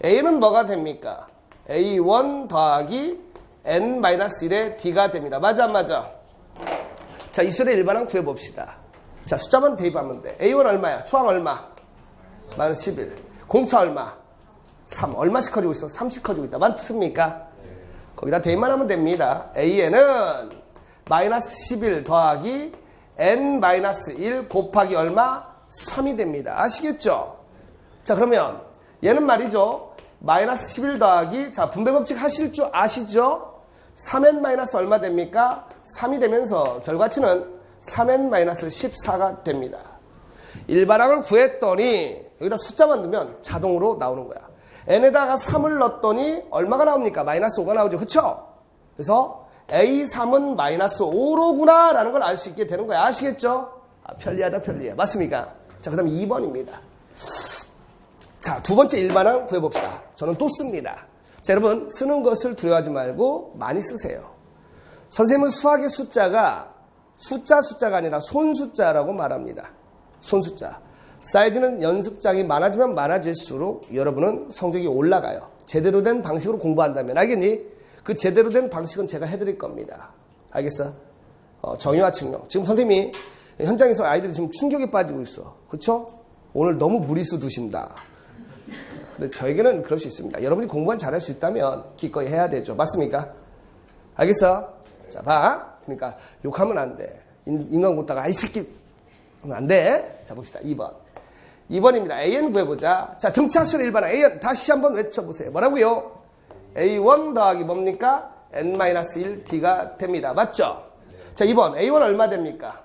A는 뭐가 됩니까? A1 더하기 N-1의 D가 됩니다. 맞아, 안 맞아? 자, 이 수열의 일반항 구해봅시다. 자, 숫자만 대입하면 돼. A1 얼마야? 초항 얼마? 마이너스 11. 공차 얼마? 3. 얼마씩 커지고 있어? 3씩 커지고 있다. 맞습니까? 거기다 대입만 하면 됩니다. A에는 마이너스 11 더하기 N-1 곱하기 얼마? 3이 됩니다. 아시겠죠? 자, 그러면 얘는 말이죠. 마이너스 11 더하기, 자, 분배법칙 하실 줄 아시죠? 3n 마이너스 얼마 됩니까? 3이 되면서 결과치는 3n 마이너스 14가 됩니다. 일반항을 구했더니 여기다 숫자만 넣으면 자동으로 나오는 거야. n에다가 3을 넣었더니 얼마가 나옵니까? 마이너스 5가 나오죠. 그쵸? 그래서 A3은 마이너스 5로구나 라는 걸 알 수 있게 되는 거야. 아시겠죠? 아, 편리하다 편리해. 맞습니까? 자, 그 다음에 2번입니다. 자, 두 번째 일반항 구해봅시다. 저는 또 씁니다. 자, 여러분 쓰는 것을 두려워하지 말고 많이 쓰세요. 선생님은 수학의 숫자가 숫자가 아니라 손숫자라고 말합니다. 손숫자. 사이즈는 연습장이 많아지면 많아질수록 여러분은 성적이 올라가요. 제대로 된 방식으로 공부한다면. 알겠니? 그 제대로 된 방식은 제가 해드릴 겁니다. 알겠어? 정의와 증명. 지금 선생님이 현장에서 아이들이 지금 충격에 빠지고 있어. 그쵸? 오늘 너무 무리수 두신다. 근데 저에게는 그럴 수 있습니다. 여러분이 공부만 잘할 수 있다면 기꺼이 해야 되죠. 맞습니까? 알겠어? 자, 봐. 그러니까 욕하면 안 돼. 인간 보다가 이 새끼 하면 안 돼. 자, 봅시다. 2번. 2번입니다. AN 구해보자. 자, 등차수열 일반항 AN 다시 한번 외쳐보세요. 뭐라고요? A1 더하기 뭡니까? N-1 D가 됩니다. 맞죠? 자, 2번. A1 얼마 됩니까?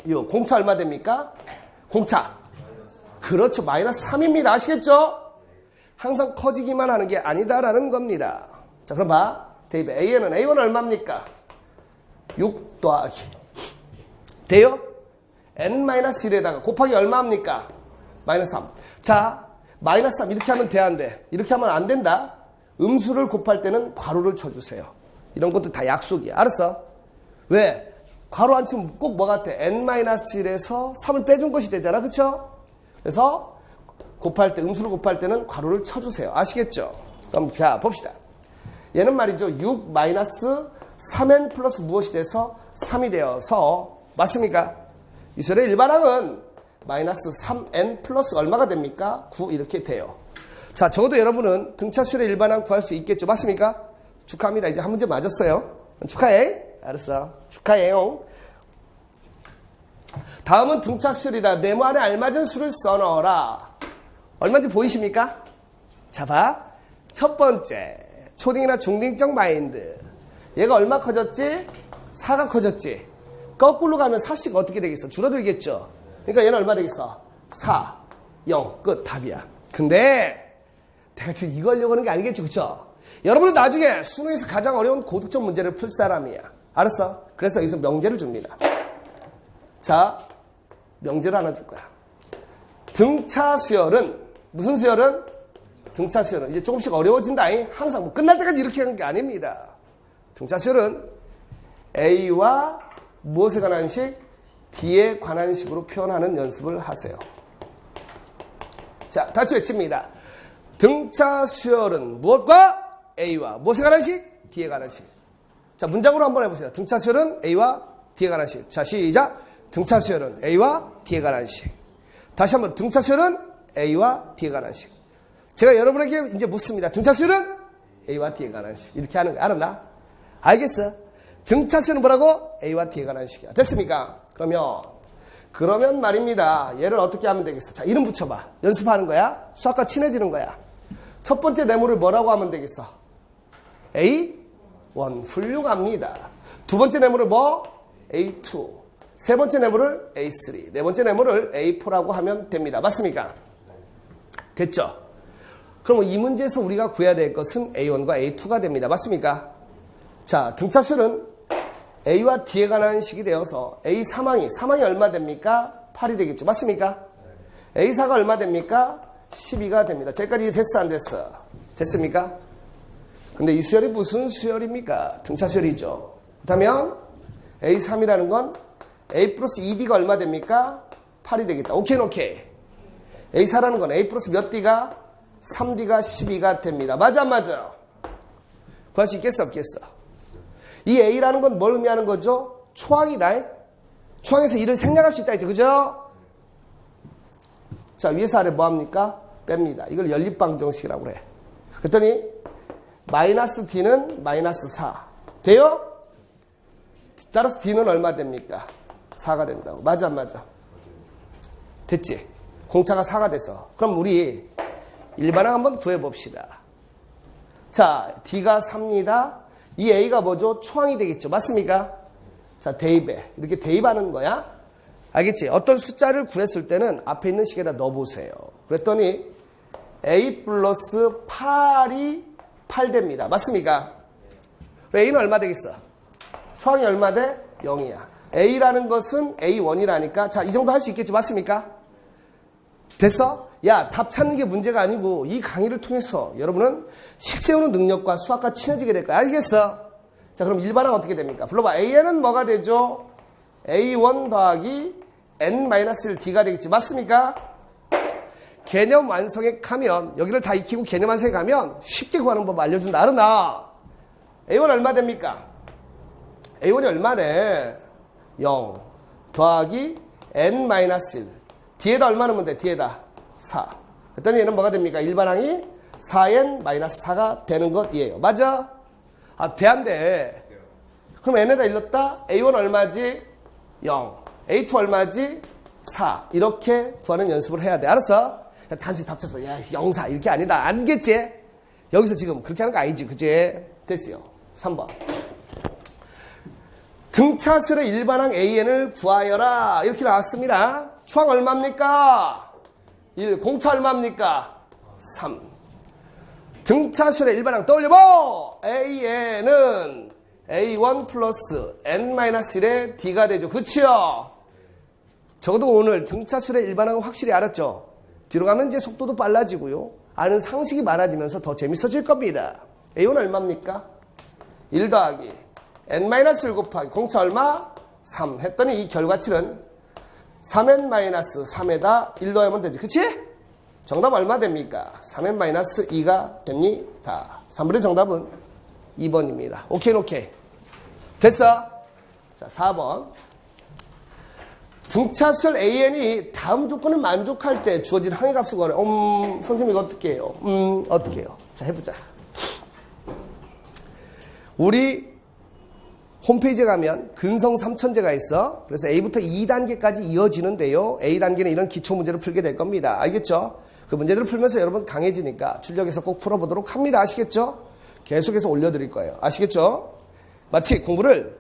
요 공차 얼마 됩니까? 공차. 그렇죠. 마이너스 3입니다. 아시겠죠? 항상 커지기만 하는 게 아니다라는 겁니다. 자, 그럼 봐. 대입에 AN은 A1 얼마입니까? 6 더하기. 돼요? N-1에다가 곱하기 얼마입니까? 마이너스 3. 자, 마이너스 3 이렇게 하면 돼, 안 돼? 이렇게 하면 안 된다. 음수를 곱할 때는 괄호를 쳐주세요. 이런 것도 다 약속이야. 알았어? 왜? 괄호 안 치면 꼭 뭐 같아? N-1에서 3을 빼준 것이 되잖아. 그쵸? 그래서 곱할 때, 음수를 곱할 때는 괄호를 쳐주세요. 아시겠죠? 그럼 자, 봅시다. 얘는 말이죠. 6 마이너스 3n 플러스 무엇이 돼서 3이 되어서 맞습니까? 이 수열의 일반항은 마이너스 3n 플러스 얼마가 됩니까? 9 이렇게 돼요. 자, 적어도 여러분은 등차 수열의 일반항 구할 수 있겠죠? 맞습니까? 축하합니다. 이제 한 문제 맞았어요. 축하해. 알았어. 축하해요. 다음은 등차 수열이다. 네모 안에 알맞은 수를 써넣어라. 얼마인지 보이십니까? 자, 봐. 첫 번째. 초딩이나 중딩적 마인드. 얘가 얼마 커졌지? 4가 커졌지? 거꾸로 가면 4씩 어떻게 되겠어? 줄어들겠죠? 그러니까 얘는 얼마 되겠어? 4, 0, 끝. 답이야. 근데 내가 지금 이거 하려고 하는 게 아니겠죠? 그쵸? 여러분은 나중에 수능에서 가장 어려운 고득점 문제를 풀 사람이야. 알았어? 그래서 여기서 명제를 줍니다. 자, 명제를 하나 줄 거야. 등차 수열은 무슨 수열은? 등차 수열은 이제 조금씩 어려워진다. 항상 뭐 끝날 때까지 이렇게 하는 게 아닙니다. 등차 수열은 A와 무엇에 관한 식? D에 관한 식으로 표현하는 연습을 하세요. 자, 다시 외칩니다. 등차 수열은 무엇과 A와 무엇에 관한 식? D에 관한 식. 자, 문장으로 한번 해보세요. 등차 수열은 A와 D에 관한 식. 자, 시작. 등차 수열은 A와 D에 관한 식. 다시 한번 등차 수열은 A와 D에 관한 식. 제가 여러분에게 이제 묻습니다. 등차 수열은 A와 D에 관한 식. 이렇게 하는 거 알았나? 알겠어? 등차 수열은 뭐라고? A와 D에 관한 식이야. 됐습니까? 그러면 말입니다. 얘를 어떻게 하면 되겠어? 자, 이름 붙여봐. 연습하는 거야. 수학과 친해지는 거야. 첫 번째 네모를 뭐라고 하면 되겠어? A1. 훌륭합니다. 두 번째 네모를 뭐? A2. 세 번째 네모를 A3. 네 번째 네모를 A4라고 하면 됩니다. 맞습니까? 됐죠? 그럼 이 문제에서 우리가 구해야 될 것은 A1과 A2가 됩니다. 맞습니까? 자, 등차수열은 A와 D에 관한 식이 되어서 A 사망이 얼마 됩니까? 8이 되겠죠. 맞습니까? A4가 얼마 됩니까? 12가 됩니다. 저기까지 됐어 안 됐어? 됐습니까? 근데 이 수열이 무슨 수열입니까? 등차수열이죠. 그렇다면 A3이라는 건 A 플러스 2D가 얼마 됩니까? 8이 되겠다. 오케이, 오케이. A4라는 건 A 플러스 몇 D가? 3D가 12가 됩니다. 맞아, 안 맞아? 구할 수 있겠어, 없겠어? 이 A라는 건 뭘 의미하는 거죠? 초항이다. 초항에서 1을 생략할 수 있다, 이제, 그죠? 자, 위에서 아래 뭐 합니까? 뺍니다. 이걸 연립방정식이라고 그래. 그랬더니, 마이너스 D는 마이너스 4. 돼요? 따라서 D는 얼마 됩니까? 4가 된다고. 맞아, 안 맞아? 됐지? 공차가 4가 돼서. 그럼 우리 일반항 한번 구해봅시다. 자, D가 3입니다. 이 A가 뭐죠? 초항이 되겠죠. 맞습니까? 자, 대입해. 이렇게 대입하는 거야. 알겠지? 어떤 숫자를 구했을 때는 앞에 있는 식에다 넣어보세요. 그랬더니 A 플러스 8이 8 됩니다. 맞습니까? A는 얼마 되겠어? 초항이 얼마 돼? 0이야. A라는 것은 A1이라니까. 자, 이 정도 할 수 있겠죠. 맞습니까? 됐어? 야, 답 찾는 게 문제가 아니고 이 강의를 통해서 여러분은 식 세우는 능력과 수학과 친해지게 될 거야. 알겠어? 자, 그럼 일반항 어떻게 됩니까? 불러봐. AN은 뭐가 되죠? A1 더하기 N-1D가 되겠지. 맞습니까? 개념 완성에 가면 여기를 다 익히고 개념 완성에 가면 쉽게 구하는 법 알려준다. 알았나? A1 얼마 됩니까? A1이 얼마래? 0 더하기 N-1 뒤에다 얼마 넣으면 돼? 뒤에다 4. 그랬더니 얘는 뭐가 됩니까? 일반항이 4n-4가 되는 것이에요. 맞아? 아, 돼, 안 돼? 그럼 n에다 일렀다? A1 얼마지? 0. A2 얼마지? 4. 이렇게 구하는 연습을 해야 돼. 알았어? 단순히 답쳐서, 야, 0, 4. 이렇게 아니다. 알겠지? 여기서 지금 그렇게 하는 거 아니지? 그지? 됐어요. 3번. 등차수열의 일반항 AN을 구하여라. 이렇게 나왔습니다. 초항 얼마입니까? 1. 공차 얼마입니까? 3. 등차수열의 일반항 떠올려보! AN은 A1 플러스 N-1의 D가 되죠. 그치요? 적어도 오늘 등차수열의 일반항은 확실히 알았죠? 뒤로 가면 이제 속도도 빨라지고요. 아는 상식이 많아지면서 더 재밌어질 겁니다. A1 얼마입니까? 1 더하기 N-1 곱하기 공차 얼마? 3 했더니 이 결과치는 3n-3에다 1 더하면 되지. 그치? 정답 얼마 됩니까? 3n-2가 됩니다. 3번의 정답은 2번입니다. 오케이, 오케이. 됐어? 자, 4번. 등차수열 AN이 다음 조건을 만족할 때 주어진 항해값을 구하래. 선생님 이거 어떻게 해요? 어떻게 해요? 자, 해보자. 우리 홈페이지에 가면 근성 3천제가 있어. 그래서 A부터 2단계까지 이어지는데요. A단계는 이런 기초 문제를 풀게 될 겁니다. 알겠죠? 그 문제들을 풀면서 여러분 강해지니까 출력해서 꼭 풀어보도록 합니다. 아시겠죠? 계속해서 올려드릴 거예요. 아시겠죠? 마치 공부를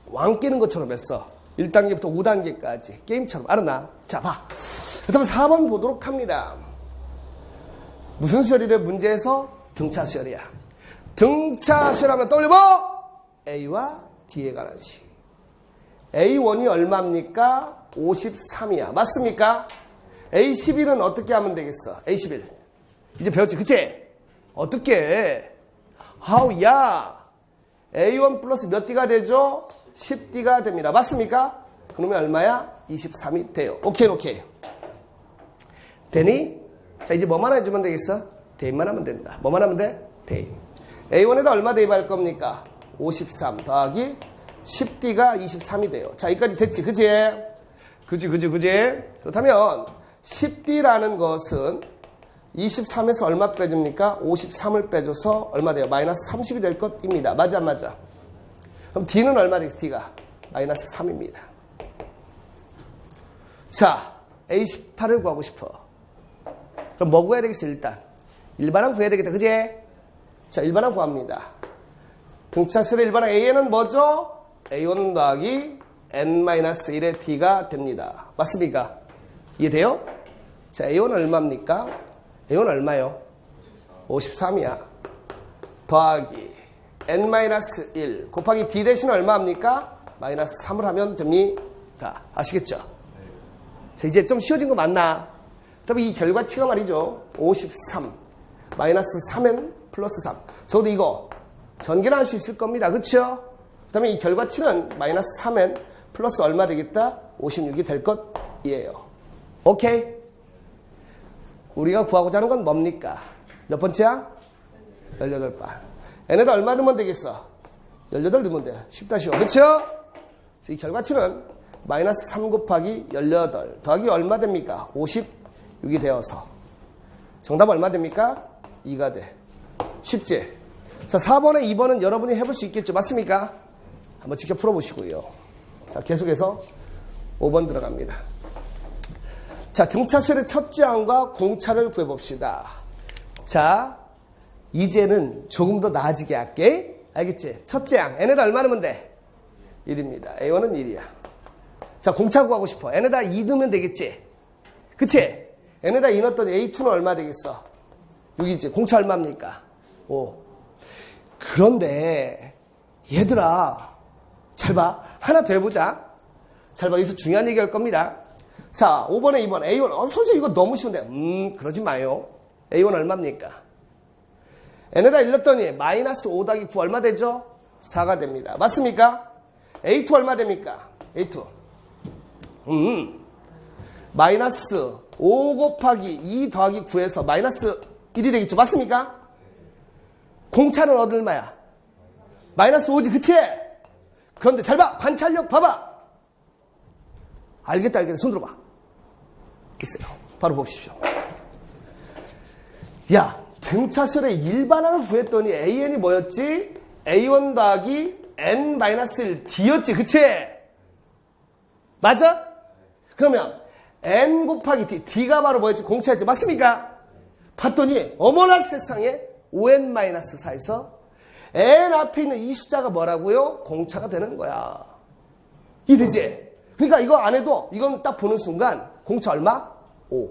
왕 깨는 것처럼 했어. 1단계부터 5단계까지 게임처럼. 알았나? 자, 봐. 그렇다면 4번 보도록 합니다. 무슨 수열이래? 문제에서 등차 수열이야. 등차 수열하면 떠올려봐! A와 D에 관한 식. A1이 얼마입니까? 53이야. 맞습니까? A11은 어떻게 하면 되겠어? A11. 이제 배웠지? 그치? 어떻게? 야. A1 플러스 몇 D가 되죠? 10D가 됩니다. 맞습니까? 그러면 얼마야? 23이 돼요. 오케이, 오케이. 되니? 자, 이제 뭐만 해주면 되겠어? 대입만 하면 된다. 뭐만 하면 돼? 대입. A1에다 얼마 대입할 겁니까? 53 더하기 10D가 23이 돼요. 자, 여기까지 됐지? 그지? 그지? 그렇다면 10D라는 것은 23에서 얼마 빼줍니까? 53을 빼줘서 얼마 돼요? 마이너스 30이 될 것입니다. 맞아, 안 맞아? 그럼 D는 얼마 되겠어? D가 마이너스 3입니다. 자, A18을 구하고 싶어. 그럼 뭐 구해야 되겠어? 일단 일반항 구해야 되겠다. 그지? 자, 일반항 구합니다. 등차수열의 일반항 AN은 뭐죠? A1 더하기 N-1의 D가 됩니다. 맞습니까? 이해돼요? 자, A1 얼마입니까? A1 얼마요? 53이야. 더하기 N-1 곱하기 D 대신 얼마입니까? 마이너스 3을 하면 됩니다. 아시겠죠? 자, 이제 좀 쉬워진 거 맞나? 그다음에 이 결과치가 말이죠. 53 마이너스 3N 플러스 3. 저도 이거 전개를 할 수 있을 겁니다. 그렇죠? 그 다음에 이 결과치는 마이너스 3N 플러스 얼마 되겠다? 56이 될 것이에요. 오케이? 우리가 구하고자 하는 건 뭡니까? 몇 번째야? 18번. n에다 얼마 넣으면 되겠어? 18 넣으면 돼. 10-5. 그쵸? 이 결과치는 마이너스 3 곱하기 18 더하기 얼마 됩니까? 56이 되어서 정답 얼마 됩니까? 2가 돼. 쉽지? 자, 4번에 2번은 여러분이 해볼 수 있겠죠? 맞습니까? 한번 직접 풀어보시고요. 자, 계속해서 5번 들어갑니다. 자, 등차수열의 첫째 항과 공차를 구해봅시다. 자, 이제는 조금 더 나아지게 할게. 알겠지? 첫째 항, n에다 얼마 넣으면 돼? 1입니다. A1은 1이야. 자, 공차 구하고 싶어. n에다 2 넣으면 되겠지? 그치? n에다 2 넣었더니 A2는 얼마 되겠어? 6이지. 공차 얼마입니까? 5. 그런데 얘들아 잘 봐. 하나 더 해보자. 잘 봐. 여기서 중요한 얘기 할 겁니다. 자, 5번에 2번 A1. 선생님 이거 너무 쉬운데. 그러지 마요. A1 얼마입니까? n에다 1 넣었더니 마이너스 5 더하기 9 얼마 되죠? 4가 됩니다. 맞습니까? A2 얼마 됩니까? A2 마이너스 5 곱하기 2 더하기 9에서 마이너스 1이 되겠죠? 맞습니까? 공차는 얼마야? 마이너스 5지, 그치? 그런데 잘 봐! 관찰력 봐봐! 알겠다, 손 들어봐. 있어요. 바로 보십시오. 야, 등차수열의 일반항을 구했더니 AN이 뭐였지? A1 더하기 N-1 D였지, 그치? 맞아? 그러면 N 곱하기 D, D가 바로 뭐였지? 공차였지, 맞습니까? 봤더니 어머나 세상에 5N-4에서 N 앞에 있는 이 숫자가 뭐라고요? 공차가 되는 거야. 이해되지? 그러니까 이거 안 해도 이건 딱 보는 순간 공차 얼마? 5.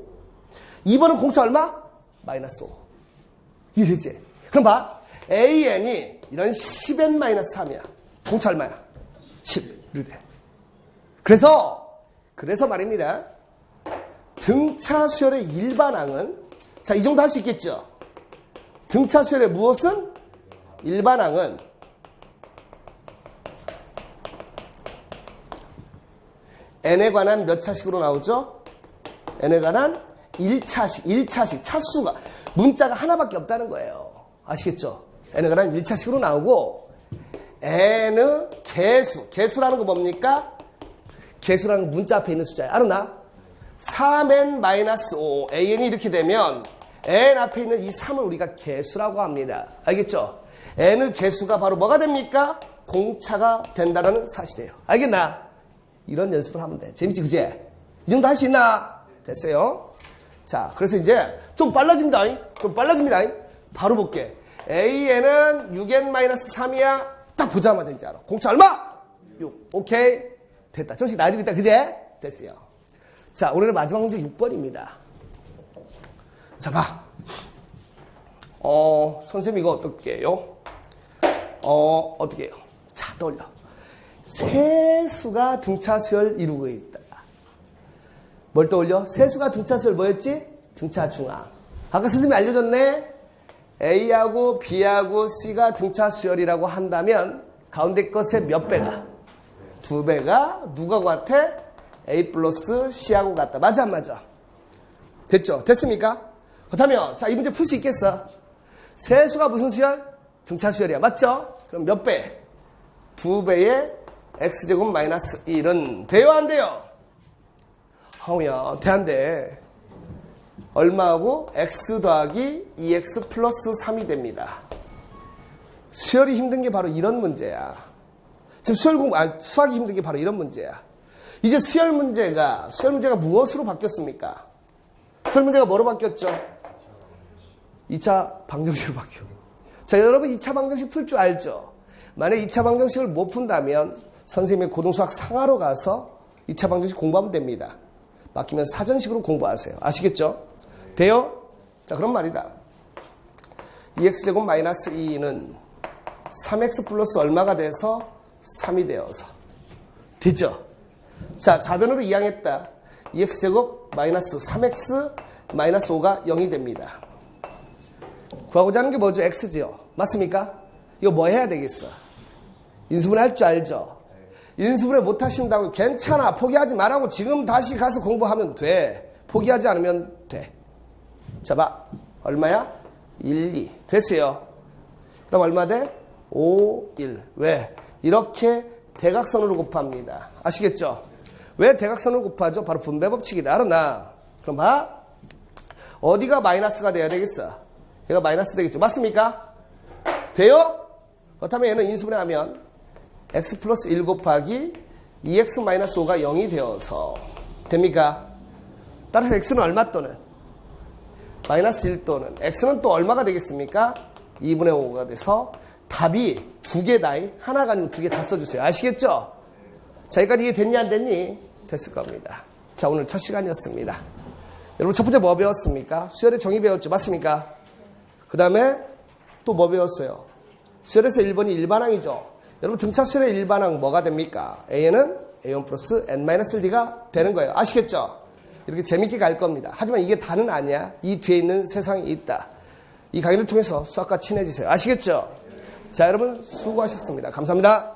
2번은 공차 얼마? 마이너스 5. 이해되지? 그럼 봐. AN이 이런 10N-3이야. 공차 얼마야? 10. 이렇게 돼. 그래서 말입니다. 등차 수열의 일반항은, 자, 이 정도 할 수 있겠죠? 등차 수열의 무엇은? 일반항은 n에 관한 몇 차식으로 나오죠? n에 관한 1차식, 차수가, 문자가 하나밖에 없다는 거예요. 아시겠죠? n에 관한 1차식으로 나오고, n의 개수라는 거 뭡니까? 개수라는 건 문자 앞에 있는 숫자야. 알았나? 3n-5, an이 이렇게 되면 n 앞에 있는 이 3을 우리가 개수라고 합니다. 알겠죠? n의 개수가 바로 뭐가 됩니까? 공차가 된다는 사실이에요. 알겠나? 이런 연습을 하면 돼. 재밌지, 그지? 이 정도 할 수 있나? 됐어요. 자, 그래서 이제 좀 빨라집니다. 바로 볼게. AN은 6n-3이야. 딱 보자마자 이제 알아. 공차 얼마? 6. 오케이. 됐다. 정식 나아지고 있다. 그제? 됐어요. 자, 오늘의 마지막 문제 6번입니다. 자, 봐. 선생님 이거 어떻게 해요? 어떻게 해요? 자, 떠올려. 세수가 등차수열 이루고 있다. 뭘 떠올려? 세수가 등차수열 뭐였지? 등차중항. 아까 선생님이 알려줬네? A하고 B하고 C가 등차수열이라고 한다면 가운데 것의 몇 배가? 2배가 누가 같아? A 플러스 C하고 같다. 맞아 안 맞아? 됐죠? 됐습니까? 그렇다면 자, 이 문제 풀 수 있겠어? 세수가 무슨 수열? 등차수열이야. 맞죠? 그럼 몇 배? 2배의 x제곱 마이너스 1은 돼요 안 돼요? 야, 돼 안 돼. 얼마하고? x 더하기 2x 플러스 3이 됩니다. 수열이 힘든 게 바로 이런 문제야. 지금 수학이 힘든 게 바로 이런 문제야. 이제 수열 문제가 무엇으로 바뀌었습니까? 수열 문제가 뭐로 바뀌었죠? 2차 방정식으로 바뀌어. 자, 여러분 2차 방정식 풀 줄 알죠? 만약에 2차 방정식을 못 푼다면 선생님의 고등수학 상하로 가서 2차 방정식 공부하면 됩니다. 막히면 사전식으로 공부하세요. 아시겠죠? 돼요? 자, 그런 말이다. 2x제곱 마이너스 2는 3x 플러스 얼마가 돼서 3이 되어서. 됐죠? 자, 좌변으로 이항했다. 2x제곱 마이너스 3x 마이너스 5가 0이 됩니다. 구하고자 하는 게 뭐죠? x죠. 맞습니까? 이거 뭐 해야 되겠어? 인수분해 할 줄 알죠? 인수분해 못 하신다고 괜찮아. 포기하지 말라고 지금 다시 가서 공부하면 돼. 포기하지 않으면 돼. 자, 봐. 얼마야? 1, 2. 됐어요. 그 다음 얼마 돼? 5, 1. 왜? 이렇게 대각선으로 곱합니다. 아시겠죠? 왜 대각선으로 곱하죠? 바로 분배 법칙이다. 알았나? 그럼 봐. 어디가 마이너스가 돼야 되겠어? 얘가 마이너스 되겠죠? 맞습니까? 돼요? 그렇다면 얘는 인수분해하면 x 플러스 1 곱하기 2x 마이너스 5가 0이 되어서 됩니까? 따라서 x는 얼마 또는? 마이너스 1 또는 x는 또 얼마가 되겠습니까? 2분의 5가 돼서 답이 두 개다. 하나가 아니고 두 개 다 써주세요. 아시겠죠? 자, 여기까지 이해됐니 안 됐니? 됐을 겁니다. 자, 오늘 첫 시간이었습니다. 여러분 첫 번째 뭐 배웠습니까? 수열의 정의 배웠죠. 맞습니까? 그 다음에 또 뭐 배웠어요? 수열에서 1번이 일반항이죠. 여러분 등차 수열의 일반항 뭐가 됩니까? A는 A1 플러스 N-1D가 되는 거예요. 아시겠죠? 이렇게 재밌게 갈 겁니다. 하지만 이게 다는 아니야. 이 뒤에 있는 세상이 있다. 이 강의를 통해서 수학과 친해지세요. 아시겠죠? 자, 여러분 수고하셨습니다. 감사합니다.